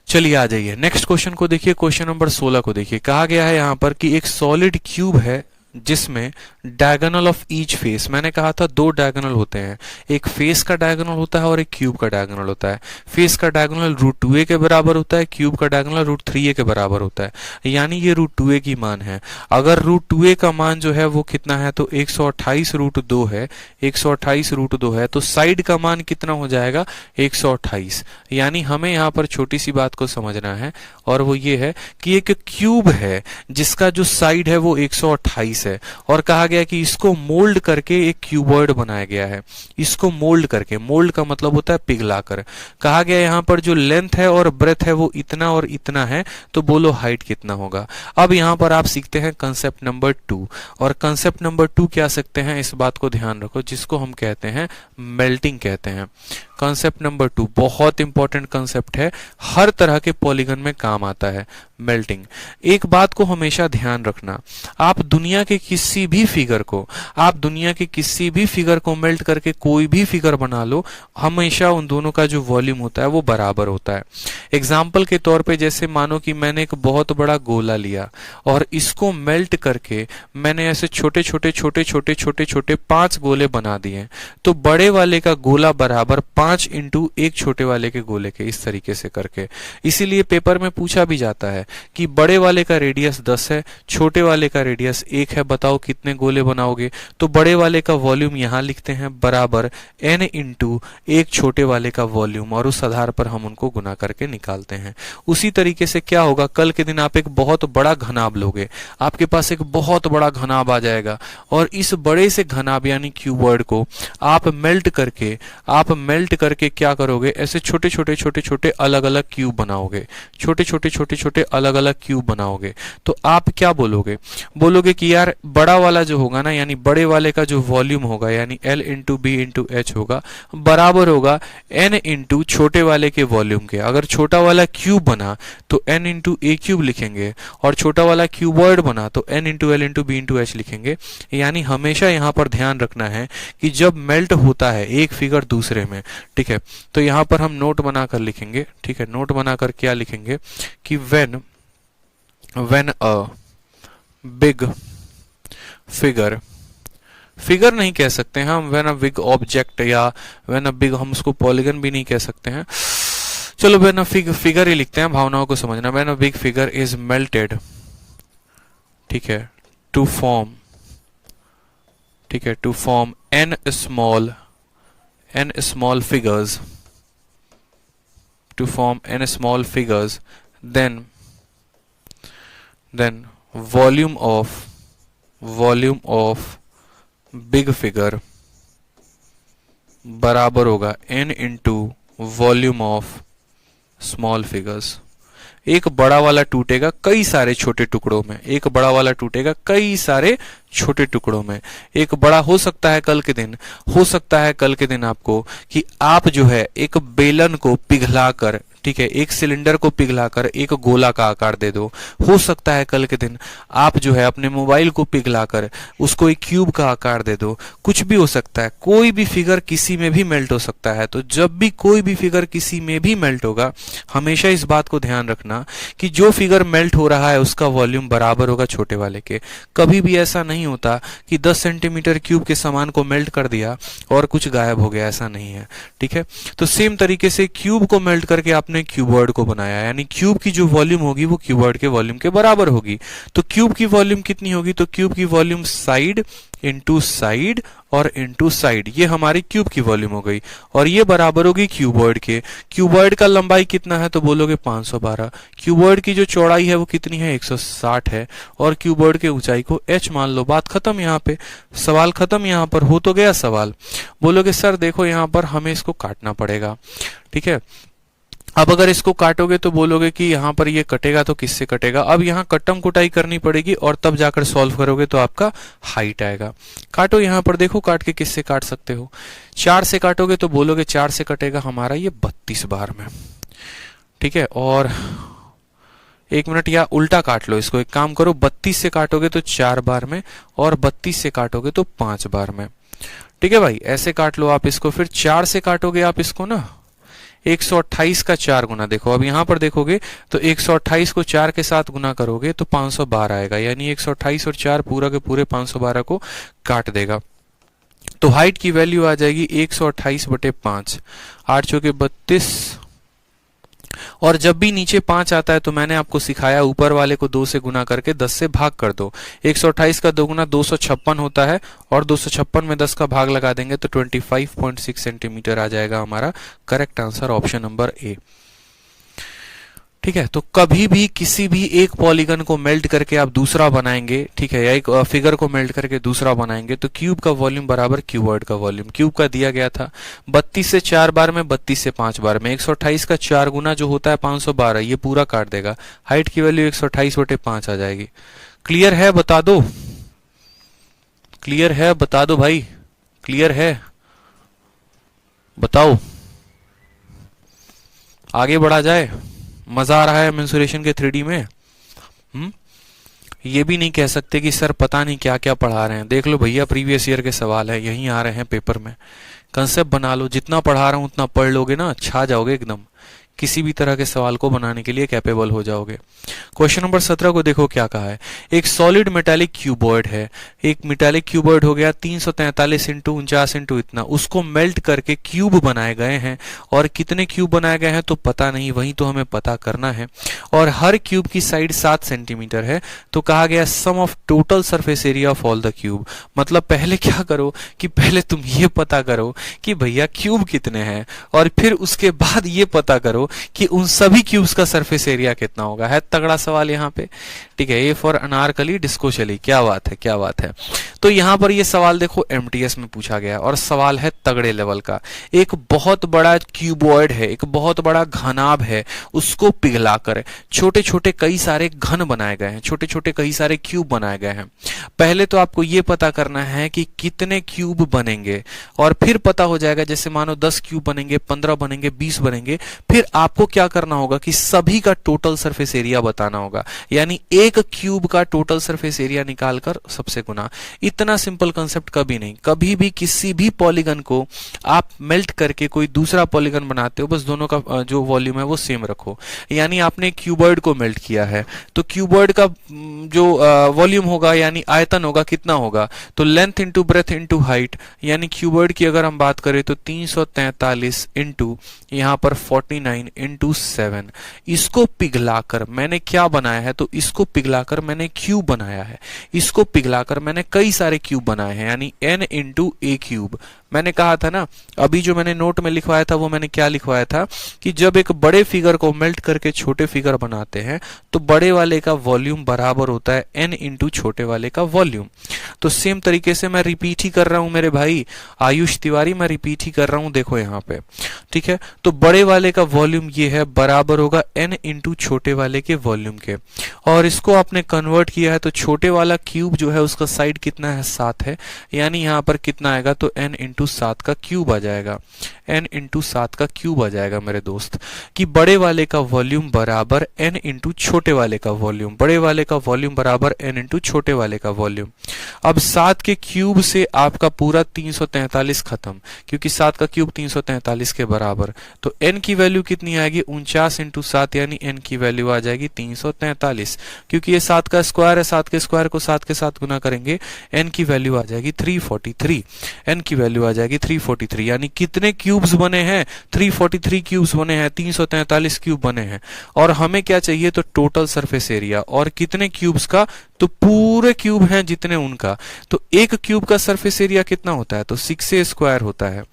Speaker 1: चलिए आ जाइए नेक्स्ट क्वेश्चन को देखिए, क्वेश्चन नंबर 16 को देखिए। कहा गया है यहां पर कि एक सॉलिड क्यूब है जिसमें डायगोनल ऑफ ईच फेस, मैंने कहा था 2 डायगोनल होते हैं, एक फेस का डायगोनल होता है और एक क्यूब का डायगोनल होता है। फेस का डायगोनल √2a के बराबर होता है, क्यूब का डायगोनल √3a के बराबर होता है, यानी ये √2a की मान है। अगर √2a का मान जो है वो कितना है, तो 128√2 है, 128√2 है, तो साइड का मान कितना हो जाएगा, 128। यानी हमें यहाँ पर छोटी सी बात को समझना है, और वो ये है कि एक क्यूब है जिसका जो साइड है वो 128 है, और कहा गया कि इसको मोल्ड करके एक क्यूबॉइड बनाया गया है। इसको मोल्ड करके, मोल्ड का मतलब होता है पिघलाकर। कहा गया यहाँ पर जो लेंथ है और ब्रेथ है वो इतना और इतना है, तो बोलो हाइट कितना होगा। अब यहाँ पर आप सीखते हैं कंसेप्ट नंबर 2, और कंसेप्ट नंबर 2 क्या सीखते हैं, इस बात को ध्यान रखो, जिसको हम कहते हैं मेल्टिंग कहते हैं। कंसेप्ट नंबर 2 बहुत इंपॉर्टेंट कंसेप्ट है, हर तरह के पॉलीगन में काम आता है, मेल्टिंग। एक बात को हमेशा ध्यान रखना, आप दुनिया के किसी भी फिगर को मेल्ट करके कोई भी फिगर बना लो, हमेशा उन दोनों का जो वॉल्यूम होता है वो बराबर होता है। एग्जाम्पल के तौर पे जैसे मानो कि मैंने एक बहुत बड़ा गोला लिया और इसको मेल्ट करके मैंने ऐसे छोटे छोटे 5 गोले बना दिए, तो बड़े वाले का गोला बराबर 5 इंटू एक छोटे वाले के गोले के, इस तरीके से करके। इसीलिए पेपर में पूछा भी जाता है कि बड़े वाले का रेडियस 10 है, छोटे वाले का रेडियस 1 है, बताओ कितने गोले बनाओगे। तो बड़े वाले का वॉल्यूम यहां लिखते हैं बराबर n इंटू एक छोटे वाले का वॉल्यूम, और उस आधार पर हम उनको गुना करके निकालते हैं। उसी तरीके से क्या होगा, कल के दिन आप एक बहुत बड़ा घनाभ लोगे, आपके पास एक बहुत बड़ा घनाभ आ जाएगा, और इस बड़े से घनाभ यानी क्यूबॉइड को आप मेल्ट मेल्ट करके क्या करोगे, ऐसे छोटे छोटे छोटे छोटे अलग अलग क्यूब बनाओगे, छोटे छोटे छोटे छोटे अलग अलग क्यूब बनाओगे, तो आप क्या बोलोगे, बोलोगे कि यार बड़ा वाला जो होगा ना, यानी बड़े वाले का जो वॉल्यूम होगा, यानी L into B into H होगा, बराबर होगा n इंटू छोटे वाले के वॉल्यूम के। अगर छोटा वाला क्यूब बना तो n इंटू ए क्यूब लिखेंगे, और छोटा वाला क्यूबॉइड बना तो n into L into B into H लिखेंगे। यानी हमेशा यहाँ पर ध्यान रखना है कि जब मेल्ट होता है एक फिगर दूसरे में, ठीक है, तो यहाँ पर हम नोट बनाकर लिखेंगे, ठीक है, नोट बनाकर क्या लिखेंगे कि when a big figure, figure नहीं कह सकते हैं हम, when a big object, या when a big, हम उसको पॉलीगन भी नहीं कह सकते हैं, चलो when a फिगर ही लिखते हैं, भावनाओं को समझना। when a big figure is melted, ठीक है, to form, ठीक है, to form n small figures, to form n small figures, then volume of big figure बराबर होगा n into volume of small figures. एक बड़ा वाला टूटेगा कई सारे छोटे टुकड़ों में, एक बड़ा वाला टूटेगा कई सारे छोटे टुकड़ों में। एक बड़ा हो सकता है कल के दिन, हो सकता है कल के दिन आपको कि आप जो है एक बेलन को पिघलाकर, ठीक है, एक सिलेंडर को पिघलाकर एक गोला का आकार दे दो। हो सकता है कल के दिन आप जो है अपने मोबाइल को पिघलाकर उसको एक क्यूब का आकार दे दो। कुछ भी हो सकता है, कोई भी फिगर किसी में भी मेल्ट हो सकता है। तो जब भी कोई भी फिगर किसी में भी मेल्ट होगा, हमेशा इस बात को ध्यान रखना कि जो फिगर मेल्ट हो रहा है उसका वॉल्यूम बराबर होगा छोटे वाले के। कभी भी ऐसा नहीं होता कि 10 सेंटीमीटर क्यूब के सामान को मेल्ट कर दिया और कुछ गायब हो गया, ऐसा नहीं है, ठीक है। तो सेम तरीके से क्यूब को मेल्ट करके आपने क्यूबॉइड को बनाया, यानी क्यूब की जो वॉल्यूम होगी वो क्यूबॉइड के वॉल्यूम के बराबर होगी। तो क्यूब की वॉल्यूम कितनी होगी, तो क्यूब की वॉल्यूम साइड इंटू साइड और इंटू साइड, ये हमारी क्यूब की वॉल्यूम हो गई, और ये बराबर होगी क्यूबॉइड के। क्यूबॉइड का लंबाई कितना है, तो बोलोगे 512। क्यूबॉइड की जो चौड़ाई है वो कितनी है, 160 है, और क्यूबॉइड के ऊंचाई को h मान लो। बात खत्म, यहाँ पे सवाल खत्म, यहाँ पर हो तो गया सवाल। बोलोगे सर देखो यहाँ पर हमें इसको काटना पड़ेगा, ठीक है। अब अगर इसको काटोगे तो बोलोगे कि यहाँ पर ये कटेगा तो किससे कटेगा। अब यहाँ कट्टम कुटाई करनी पड़ेगी और तब जाकर सॉल्व करोगे तो आपका हाइट आएगा। काटो, यहाँ पर देखो काट के किससे काट सकते हो। 4 से काटोगे तो बोलोगे 4 से कटेगा हमारा ये 32 बार में, ठीक है। और 1 मिनट, या उल्टा काट लो इसको, एक काम करो, 32 से काटोगे तो 4 बार में, और 32 से काटोगे तो 5 बार में, ठीक है भाई। ऐसे काट लो आप इसको। फिर 4 से काटोगे आप इसको ना, 128 का 4 गुना, देखो अब यहां पर देखोगे तो 128 को 4 के साथ गुना करोगे तो 512 आएगा, यानी 128 और 4 पूरा के पूरे 512 को काट देगा। तो हाइट की वैल्यू आ जाएगी 128/5, 8 चौके 32, और जब भी नीचे 5 आता है तो मैंने आपको सिखाया ऊपर वाले को 2 से गुना करके 10 से भाग कर दो। 128 का 2 गुना 256 होता है, और 256 में 10 का भाग लगा देंगे तो 25.6 सेंटीमीटर आ जाएगा हमारा correct answer, option number A, ठीक है। तो कभी भी किसी भी एक पॉलीगन को मेल्ट करके आप दूसरा बनाएंगे, ठीक है, या एक फिगर को मेल्ट करके दूसरा बनाएंगे तो क्यूब का वॉल्यूम बराबर क्यूबॉइड का वॉल्यूम। क्यूब का दिया गया था 32 से 4 बार में, 32 से 5 बार में। 128 का 4 गुना जो होता है 512, ये पूरा काट देगा। हाइट की वैल्यू 128/5 आ जाएगी। क्लियर है, बता दो, क्लियर है, बता दो भाई, क्लियर है, बताओ, आगे बढ़ा जाए। मजा आ रहा है मेंसुरेशन के 3D में? ये भी नहीं कह सकते कि सर पता नहीं क्या क्या पढ़ा रहे हैं। देख लो भैया, प्रीवियस ईयर के सवाल है, यहीं आ रहे हैं पेपर में। कंसेप्ट बना लो, जितना पढ़ा रहा हूं उतना पढ़ लोगे ना, छा जाओगे एकदम, किसी भी तरह के सवाल को बनाने के लिए कैपेबल हो जाओगे। क्वेश्चन नंबर 17 को देखो क्या कहा है। एक सॉलिड मेटालिक क्यूबॉइड है, एक मेटालिक क्यूबॉइड हो गया 343 इंटू 49 इंटू इतना, उसको मेल्ट करके क्यूब बनाए गए हैं, और कितने क्यूब बनाए गए हैं तो पता नहीं, वही तो हमें पता करना है। और हर क्यूब की साइड 7 सेंटीमीटर है। तो कहा गया sum of total surface area of all the cube. मतलब पहले क्या करो कि पहले तुम ये पता करो कि भैया क्यूब कितने हैं, और फिर उसके बाद ये पता करो कि उन सभी क्यूब्स का सरफेस एरिया कितना होगा। है तगड़ा सवाल यहाँ पे, ठीक है। ए फॉर अनारकली डिस्को चली, क्या बात है, क्या बात है। तो यहां पर ये सवाल देखो एमटीएस में पूछा गया और सवाल है तगड़े लेवल का। एक बहुत बड़ा क्यूबॉइड है, एक बहुत बड़ा घनाभ है, उसको पिघलाकर छोटे छोटे कई सारे घन बनाए गए हैं, छोटे छोटे कई सारे क्यूब बनाए गए हैं। पहले तो आपको ये पता करना है कि कितने क्यूब बनेंगे और फिर पता हो जाएगा, जैसे मानो 10 क्यूब बनेंगे, 15 बनेंगे, 20 बनेंगे, फिर आपको क्या करना होगा कि सभी का टोटल सरफेस एरिया बताना होगा, यानी एक क्यूब का टोटल सरफेस एरिया निकालकर सबसे गुना। इतना सिंपल कंसेप्ट कभी नहीं, कभी भी किसी भी पॉलीगन को आप मेल्ट करके कोई दूसरा पॉलीगन बनाते हो, बस दोनों का जो वॉल्यूम है वो सेम रखो। यानी आपने क्यूबॉइड को मेल्ट किया है तो क्यूबॉइड का जो वॉल्यूम होगा यानी आयतन होगा कितना होगा, तो length into breadth into height, यानी क्यूबॉइड की अगर हम बात करें तो 343 इंटू यहां पर 49 इंटू 7। इसको पिघलाकर मैंने क्या बनाया है, तो इसको पिघलाकर मैंने क्यूब बनाया है, इसको पिघलाकर मैंने कई सारे क्यूब बनाए हैं, यानी n इंटू ए क्यूब। मैंने कहा था ना, अभी जो मैंने नोट में लिखवाया था वो मैंने क्या लिखवाया था कि जब एक बड़े फिगर को मेल्ट करके छोटे फिगर बनाते हैं तो बड़े वाले का वॉल्यूम बराबर होता है n इंटू छोटे वाले का वॉल्यूम। तो सेम तरीके से मैं रिपीट ही कर रहा हूं मेरे भाई आयुष तिवारी, मैं रिपीट ही कर रहा हूं, देखो यहां पे, ठीक है। तो बड़े वाले का वॉल्यूम ये है, बराबर होगा n इंटू छोटे वाले के वॉल्यूम के, और इसको आपने कन्वर्ट किया है तो छोटे वाला क्यूब जो है उसका साइड कितना है, 7 है, यानी यहां पर कितना आएगा, तो n इंटू 7 का क्यूब आ जाएगा, n इंटू 7 का क्यूब आ जाएगा मेरे दोस्त, कि बड़े वाले का वॉल्यूम बराबर n इंटू छोटे वाले का वॉल्यूम, बड़े वाले का वॉल्यूम बराबर n इंटू छोटे वाले का वॉल्यूम। अब 7 के क्यूब से आपका पूरा 343 खत्म, क्योंकि 7 का क्यूब 343 के बराबर, तो n की वैल्यू कितनी आएगी, 49 इंटू 7, यानी n की वैल्यू आ जाएगी 343, क्योंकि ये 7 का स्क्वायर है, 7 के स्क्वायर को 7 के साथ गुना करेंगे, n की वैल्यू आ जाएगी 343, n की वैल्यू आ जाएगी 343, यानी कितने क्यूब्स बने हैं, 343 क्यूब्स बने हैं, 343 क्यूब बने हैं। और हमें क्या चाहिए, तो टोटल सरफेस एरिया, और कितने क्यूब्स का, तो पूरे क्यूब हैं जितने उनका। तो एक क्यूब का सरफेस एरिया कितना होता है, तो 6a स्क्वायर होता है,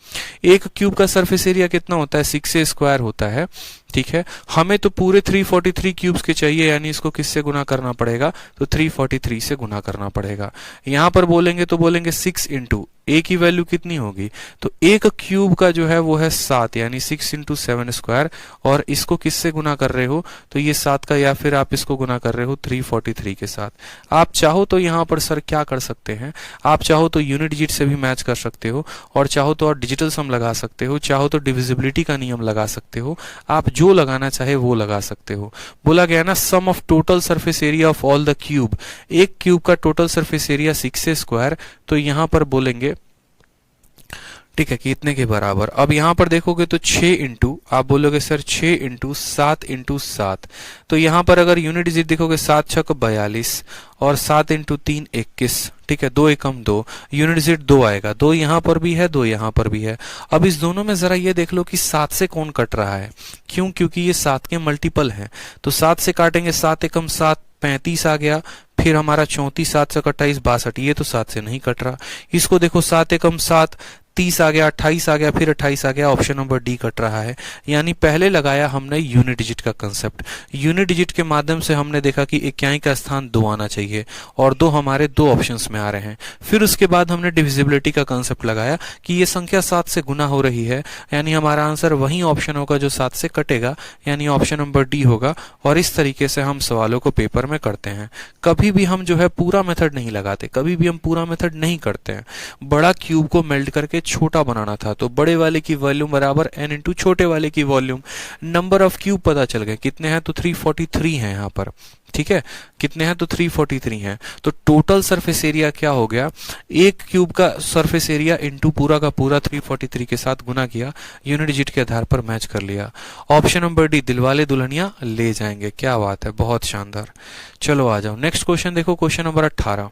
Speaker 1: एक क्यूब का सरफेस एरिया कितना होता है, 6a स्क्वायर होता है, ठीक है। हमें तो पूरे 343 क्यूब्स के चाहिए, यानी इसको किससे गुना करना पड़ेगा, तो 343 से गुना करना पड़ेगा। यहां पर बोलेंगे तो बोलेंगे 6 इंटू ए की वैल्यू कितनी होगी, तो एक क्यूब का जो है वो है 7, यानी 6 इंटू 7 स्क्वायर, और इसको किससे गुना कर रहे हो, तो ये 7 का, या फिर आप इसको गुना कर रहे हो 343 के साथ। आप चाहो तो यहां पर सर क्या कर सकते हैं, आप चाहो तो यूनिट डिजिट से भी मैच कर सकते हो, और चाहो तो और डिजिटल सम लगा सकते हो, चाहो तो डिविजिबिलिटी का नियम लगा सकते हो, आप जो लगाना चाहे वो लगा सकते हो। बोला गया ना sum of total surface area of all the cube, एक क्यूब का total surface area 6a square, तो यहां पर बोलेंगे, ठीक है, कि इतने के बराबर। अब यहां पर देखोगे तो 6 इंटू, आप बोलोगे सर 6 इंटू 7 इंटू 7, तो यहां पर अगर यूनिट डिजिट देखोगे 7 छक 42 और 7 इंटू 3 21, ठीक है, 2 एकम 2, यूनिट डिजिट 2 आएगा, 2 यहां पर भी है, 2 यहां पर भी है। अब इस दोनों में जरा ये देख लो कि 7 से कौन कट रहा है, क्यों, क्योंकि ये 7 के मल्टीपल हैं, तो 7 से काटेंगे, 7 एकम 7 35 आ गया, फिर हमारा 34, 7 से 28 62, ये तो 7 से नहीं कट रहा। इसको देखो 7 एकम 7 30 आ गया, 28 आ गया, फिर 28 आ गया, ऑप्शन नंबर डी कट रहा है। यानी पहले लगाया हमने यूनिट डिजिट का कंसेप्ट, यूनिट डिजिट के माध्यम से हमने देखा कि इक्याई का स्थान 2 आना चाहिए, और 2 हमारे 2 ऑप्शंस में आ रहे हैं। फिर उसके बाद हमने डिविजिबिलिटी का कंसेप्ट लगाया कि ये संख्या 7 से गुना हो रही है, यानी हमारा आंसर वही ऑप्शन होगा जो 7 से कटेगा, यानी ऑप्शन नंबर डी होगा। और इस तरीके से हम सवालों को पेपर में करते हैं। कभी भी हम जो है पूरा मेथड नहीं लगाते, कभी भी हम पूरा मेथड नहीं करते हैं। बड़ा क्यूब को मेल्ट करके छोटा बनाना था, तो बड़े वाले की वॉल्यूम बराबर n इंटू छोटे वाले की वॉल्यूम। नंबर ऑफ क्यूब पता चल गए कितने हैं, तो 343 हैं यहाँ पर, ठीक है, कितने हैं, तो 343 हैं। तो टोटल सरफेस एरिया क्या हो गया, एक क्यूब का सरफेस एरिया इंटू पूरा का पूरा 343 के साथ गुना किया, यूनिट डिजिट के आधार पर मैच कर लिया। Option number D, Dilwale Dulhania ले जाएंगे। क्या बात है, बहुत शानदार। चलो आ जाओ नेक्स्ट क्वेश्चन देखो, क्वेश्चन नंबर 18।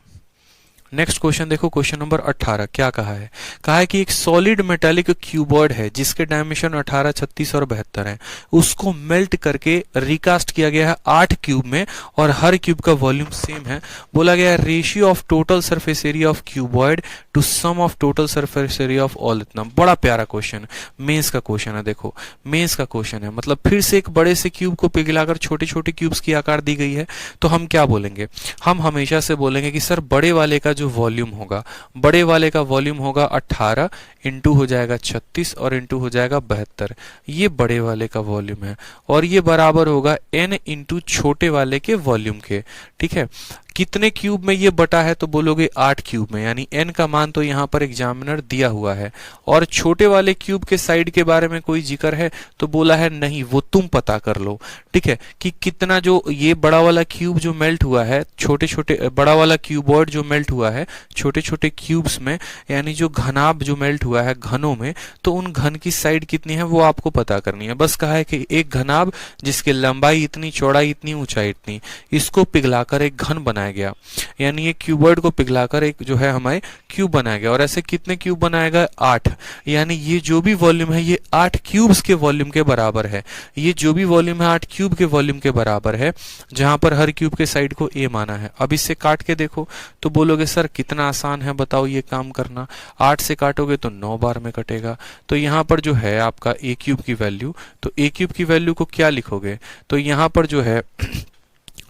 Speaker 1: नेक्स्ट क्वेश्चन देखो, क्वेश्चन नंबर 18 क्या कहा है, कहा है कि एक सॉलिड मेटालिक क्यूबॉइड है जिसके डायमेंशन 18, 36 और 72 हैं। उसको मेल्ट करके रिकास्ट किया गया है 8 क्यूब में, और हर क्यूब का वॉल्यूम सेम है। बोला गया है ratio of total surface area of cuboid to sum of total surface area of all. इतना बड़ा प्यारा क्वेश्चन, मेंस का क्वेश्चन है। देखो मेंस का क्वेश्चन है, मतलब फिर से एक बड़े से क्यूब को पिघलाकर छोटे छोटे क्यूब्स की आकार दी गई है। तो हम क्या बोलेंगे, हम हमेशा से बोलेंगे कि सर बड़े वाले का जो वॉल्यूम होगा, बड़े वाले का वॉल्यूम होगा 18 इंटू हो जाएगा 36 और इंटू हो जाएगा 72। ये बड़े वाले का वॉल्यूम है और ये बराबर होगा n इंटू छोटे वाले के वॉल्यूम के। ठीक है, कितने क्यूब में ये बटा है तो बोलोगे 8 क्यूब में, यानी n का मान तो यहाँ पर एग्जामिनर दिया हुआ है। और छोटे वाले क्यूब के साइड के बारे में कोई जिक्र है तो बोला है नहीं, वो तुम पता कर लो। ठीक है, कि कितना जो ये बड़ा वाला क्यूब जो मेल्ट हुआ है, छोटे छोटे बड़ा वाला क्यूबॉइड जो मेल्ट हुआ है छोटे छोटे क्यूब्स में, यानी जो घनाभ जो मेल्ट हुआ है घनों में, तो उन घन की साइड कितनी है वो आपको पता करनी है। बस कहा है कि एक घनाभ जिसकी लंबाई इतनी, चौड़ाई इतनी, ऊंचाई इतनी, इसको पिघलाकर एक घन बनाया गया, यानी ये क्यूबॉइड को पिघलाकर एक जो है हमारे क्यूब बनाया गया। और ऐसे कितने क्यूब बनाएगा? 8, यानी ये जो भी वॉल्यूम है ये 8 क्यूब्स के वॉल्यूम के बराबर है। ये जो भी वॉल्यूम है 8 क्यूब के वॉल्यूम के बराबर है, जहां पर हर क्यूब के साइड को a माना है। अब इससे काट के देखो तो बोलोगे सर कितना आसान है बताओ ये काम करना। 8 से काटोगे तो 9 बार में कटेगा। तो यहाँ पर जो है आपका a क्यूब की वैल्यू, तो a क्यूब की वैल्यू को क्या लिखोगे? तो यहाँ पर जो है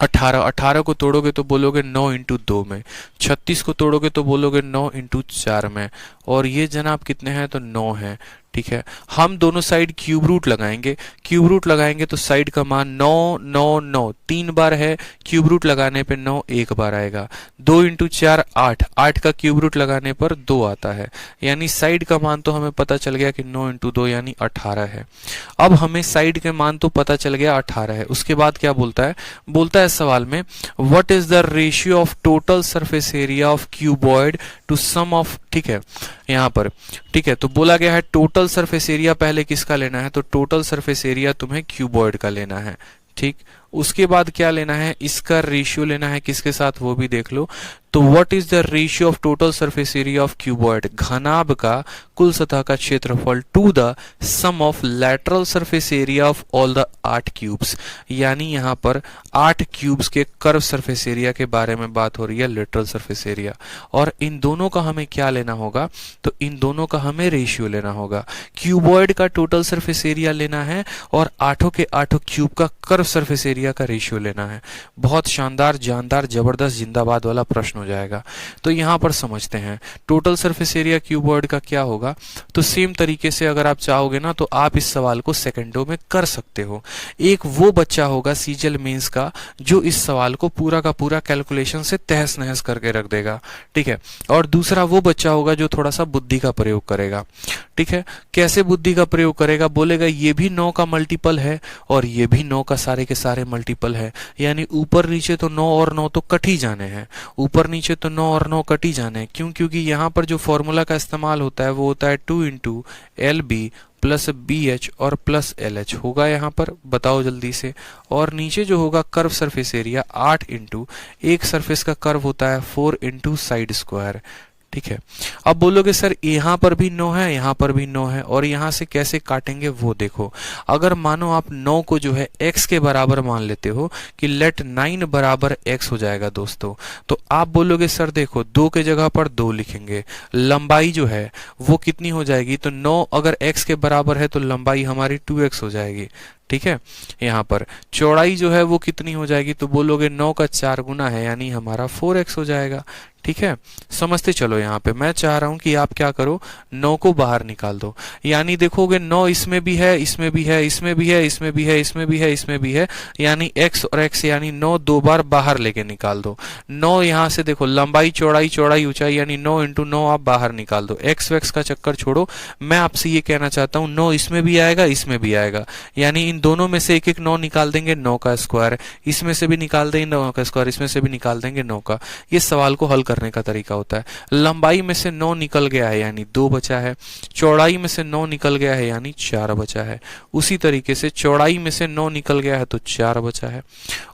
Speaker 1: 18 को तोड़ोगे तो बोलोगे 9 इंटू 2 में, 36 को तोड़ोगे तो बोलोगे 9 इंटू 4 में, और ये जनाब कितने हैं? तो 9 है। ठीक है, हम दोनों साइड क्यूब रूट लगाएंगे। क्यूब रूट लगाएंगे तो साइड का मान 9 9 9 3 बार है, क्यूब रूट लगाने पे 9 एक बार आएगा। 2 इंटू 4 8, 8 का क्यूब रूट लगाने पर 2 आता है, यानी साइड का मान तो हमें पता चल गया कि 9 इंटू 2 यानी 18 है। अब हमें साइड के मान तो पता चल गया 18 है। उसके बाद क्या बोलता है? बोलता है सवाल में what is the ratio of total surface area of cuboid to sum of. ठीक है, यहाँ पर ठीक है, तो बोला गया है टोटल सरफेस एरिया पहले किसका लेना है? तो टोटल सरफेस एरिया तुम्हें क्यूबॉइड का लेना है। ठीक, उसके बाद क्या लेना है? इसका रेशियो लेना है, किसके साथ वो भी देख लो। तो what is the ratio of total surface area of cuboid, घनाभ का कुल सतह का क्षेत्रफल, to the sum of lateral surface area of all the 8 cubes, यानी यहाँ पर 8 क्यूब्स के कर्व सरफेस एरिया के बारे में बात हो रही है, लेटरल सरफेस एरिया। और इन दोनों का हमें क्या लेना होगा? तो इन दोनों का हमें रेशियो लेना होगा। क्यूबॉइड का टोटल सरफेस एरिया लेना है और 8 के 8 क्यूब का कर्व सरफेस एरिया का रेशियो लेना है। बहुत शानदार, जानदार, जबरदस्त, जिंदाबाद वाला प्रश्न हो जाएगा। तो यहां पर समझते हैं टोटल सरफेस एरिया क्यूबॉइड का क्या होगा। तो सेम तरीके से अगर आप चाहोगे ना तो आप इस सवाल को सेकंडों में कर सकते हो। एक वो बच्चा होगा सीजीएल मेंस का जो इस सवाल को पूरा का पूरा कैलकुलेशन से तहस नहस करके रख देगा। ठीक है, और दूसरा वो बच्चा होगा जो थोड़ा सा बुद्धि का प्रयोग करेगा। ठीक है, कैसे बुद्धि का प्रयोग करेगा? बोलेगा ये भी 9 का मल्टीपल है और ये भी 9 का सारे के सारे मल्टीपल है, यानी ऊपर नीचे तो 9 और 9 तो कट ही जाने हैं, ऊपर नीचे तो 9 और 9 कट ही जाने हैं। क्यों? क्योंकि यहाँ पर जो फॉर्मूला का इस्तेमाल होता है वो होता है 2 into L B plus B H और प्लस एल एच होगा यहाँ पर, बताओ जल्दी से। और नीचे जो होगा कर्व सरफेस एरिया 8 इंटू एक सरफेस का कर्व होता है 4 इंटू साइड स्क्वायर। ठीक है, अब बोलोगे सर यहाँ पर भी 9 है, यहाँ पर भी 9 है, और यहाँ से कैसे काटेंगे वो देखो। अगर मानो आप 9 को जो है x के बराबर मान लेते हो कि लेट 9 बराबर x हो जाएगा दोस्तों, तो आप बोलोगे सर देखो 2 के जगह पर 2 लिखेंगे, लंबाई जो है वो कितनी हो जाएगी? तो 9 अगर x के बराबर है तो लंबाई हमारी 2x हो जाएगी। ठीक है, यहाँ पर चौड़ाई जो है वो कितनी हो जाएगी? तो बोलोगे 9 का 4 गुना है, यानी हमारा 4x हो जाएगा। ठीक है, समझते चलो। यहाँ पे मैं चाह रहा हूं कि आप क्या करो, 9 को बाहर निकाल दो, यानी देखोगे 9 इसमें भी है, इसमें भी है, इसमें भी है, इसमें भी है, इसमें भी है, इसमें भी है, यानी x और x यानी 9 2 बार बाहर लेके निकाल दो। 9 यहाँ से देखो लंबाई चौड़ाई चौड़ाई ऊंचाई, यानी 9 इंटू 9 आप बाहर निकाल दो। x वैक्स का चक्कर छोड़ो, मैं आपसे ये कहना चाहता हूँ 9 इसमें भी आएगा, इसमें भी आएगा, यानी इन दोनों में से एक एक 9 निकाल देंगे, 9 का स्क्वायर, इसमें से भी निकाल देंगे 9 का स्क्वायर, इसमें से भी निकाल देंगे 9 का। ये सवाल को हल करने का तरीका होता है। लंबाई में से 9 निकल गया है यानी 2 बचा है, चौड़ाई में से 9 निकल गया है यानी 4 बचा है। उसी तरीके से चौड़ाई में से 9 निकल गया है तो 4 बचा है,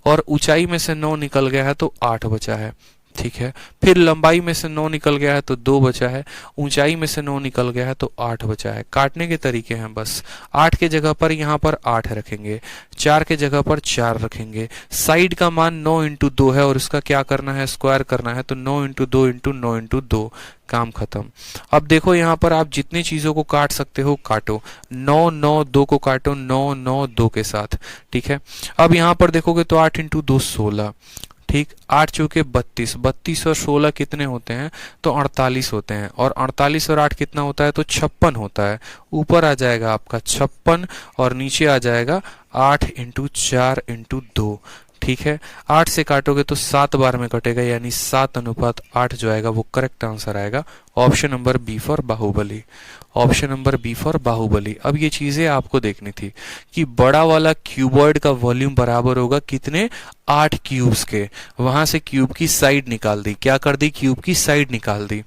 Speaker 1: और ऊंचाई में से 9 निकल गया है तो 8 बचा है। ठीक है, फिर लंबाई में से 9 निकल गया है तो 2 बचा है, ऊंचाई में से 9 निकल गया है तो 8 बचा है। काटने के तरीके हैं बस, 8 के जगह पर यहाँ पर 8 रखेंगे, 4 के जगह पर 4 रखेंगे, साइड का मान 9 इंटू 2 है और इसका क्या करना है, स्क्वायर करना है, तो 9 इंटू 2 इंटू 9 इंटू 2, काम खत्म। अब देखो यहाँ पर आप जितनी चीजों को काट सकते हो काटो, 9 9 2 को काटो 9 9 2 के साथ। ठीक है, अब यहाँ पर देखोगे तो 8 इंटू 2 16, ठीक, 8 चौके 32, 32 और 16 कितने होते हैं? तो 48 होते हैं। और 48 और 8 कितना होता है? तो 56 होता है। ऊपर आ जाएगा आपका 56 और नीचे आ जाएगा 8 इंटू 4 इंटू 2। ठीक है, 8 से काटोगे तो 7 बार में कटेगा, यानी 7:8 जो आएगा वो करेक्ट आंसर आएगा। Option number B for Baahubali. Option number B for Baahubali. अब ये चीजें आपको देखनी थी कि बड़ा वाला क्यूबॉइड का वॉल्यूम बराबर होगा कितने? 8 क्यूब्स के। वहां से क्यूब की साइड निकाल दी। क्या कर दी? क्यूब की साइड निकाल दी।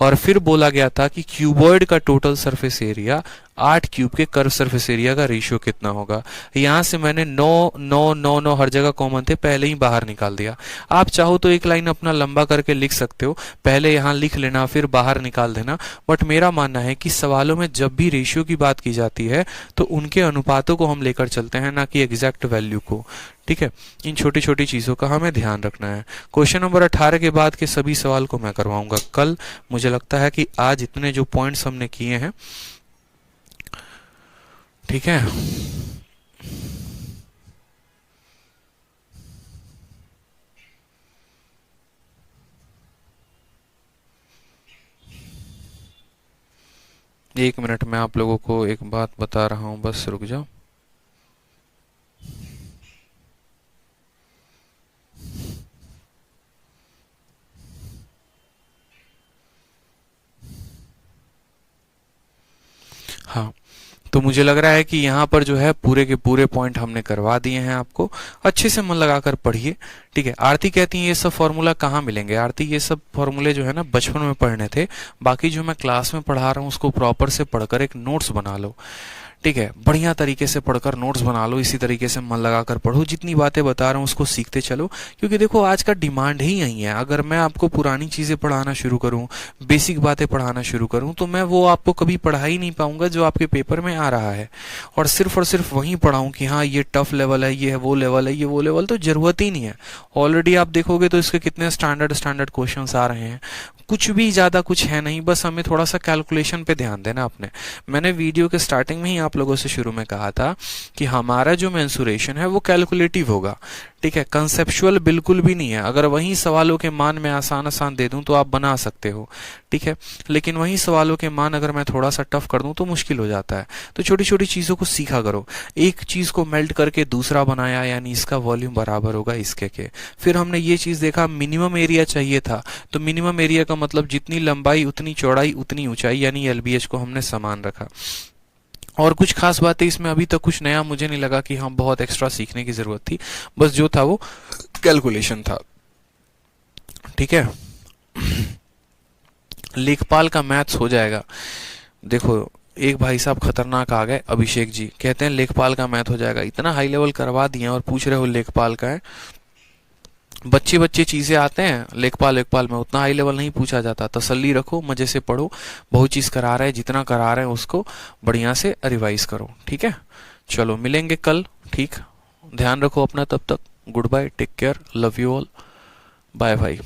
Speaker 1: और फिर बोला गया था कि क्यूबॉइड का टोटल सरफेस एरिया 8 क्यूब के कर्व सरफेस एरिया का रेशियो कितना होगा। यहां से मैंने 9 9 9 9 हर जगह कॉमन थे, पहले ही बाहर निकाल दिया। आप चाहो तो एक लाइन अपना लंबा करके लिख सकते हो, पहले यहां लिख लेना फिर बाहर निकाल देना। बट मेरा मानना है कि सवालों में जब भी रेशियो की बात की जाती है तो उनके अनुपातों को हम लेकर चलते हैं, ना कि एग्जैक्ट वैल्यू को। ठीक है, इन छोटी छोटी चीजों का हमें ध्यान रखना है। क्वेश्चन नंबर 18 के बाद के सभी सवाल को मैं करवाऊंगा कल। मुझे लगता है कि आज इतने जो पॉइंट्स हमने किए हैं, ठीक है, एक मिनट में आप लोगों को एक बात बता रहा हूं, बस रुक जाओ। हाँ, तो मुझे लग रहा है कि यहाँ पर जो है पूरे के पूरे पॉइंट हमने करवा दिए हैं आपको। अच्छे से मन लगाकर पढ़िए। ठीक है, आरती कहती है ये सब फॉर्मूला कहाँ मिलेंगे? आरती, ये सब फॉर्मूले जो है ना बचपन में पढ़ने थे, बाकी जो मैं क्लास में पढ़ा रहा हूँ उसको प्रॉपर से पढ़कर एक नोट्स बना लो। ठीक है, बढ़िया तरीके से पढ़कर नोट्स बना लो। इसी तरीके से मन लगाकर पढ़ो, जितनी बातें बता रहा हूँ उसको सीखते चलो, क्योंकि देखो आज का डिमांड ही यही है। अगर मैं आपको पुरानी चीजें पढ़ाना शुरू करूँ, बेसिक बातें पढ़ाना शुरू करूँ, तो मैं वो आपको कभी पढ़ा ही नहीं पाऊंगा जो आपके पेपर में आ रहा है। और सिर्फ वही पढ़ाऊं कि हाँ ये टफ लेवल है, ये है वो लेवल है, ये वो लेवल, तो जरूरत ही नहीं है। ऑलरेडी आप देखोगे तो इसके कितने स्टैंडर्ड क्वेश्चंस आ रहे हैं। कुछ भी ज्यादा कुछ है नहीं, बस हमें थोड़ा सा कैलकुलेशन पे ध्यान देना अपने। मैंने वीडियो के स्टार्टिंग में ही आप लोगों से शुरू में कहा था कि हमारा जो मेंसुरेशन है वो कैलकुलेटिव होगा। ठीक है, कंसेप्चुअल बिल्कुल भी नहीं है। अगर वही सवालों के मान मैं आसान आसान दे दूं तो आप बना सकते हो। ठीक है, लेकिन वही सवालों के मान अगर मैं थोड़ा सा टफ कर दूं तो मुश्किल हो जाता है। तो छोटी छोटी चीजों को सीखा करो। एक चीज को मेल्ट करके दूसरा बनाया, यानी इसका वॉल्यूम बराबर होगा इसके के। फिर हमने ये चीज देखा, मिनिमम एरिया चाहिए था, तो मिनिमम एरिया का मतलब जितनी लंबाई उतनी चौड़ाई उतनी ऊंचाई, यानी एलबीएच को हमने समान रखा। और कुछ खास बातें इसमें अभी तक कुछ नया मुझे नहीं लगा कि हम बहुत एक्स्ट्रा सीखने की जरूरत थी। बस जो था वो कैलकुलेशन था। ठीक है, लेखपाल का मैथ्स हो जाएगा। देखो एक भाई साहब खतरनाक आ गए, अभिषेक जी कहते हैं लेखपाल का मैथ हो जाएगा। इतना हाई लेवल करवा दिया और पूछ रहे हो लेखपाल का है। बच्चे बच्चे चीजें आते हैं, लेखपाल में उतना हाई लेवल नहीं पूछा जाता। तसल्ली रखो, मजे से पढ़ो, बहुत चीज करा रहे हैं, जितना करा रहे हैं उसको बढ़िया से रिवाइज करो। ठीक है, चलो मिलेंगे कल। ठीक, ध्यान रखो अपना, तब तक goodbye, take care, love you all, bye bye.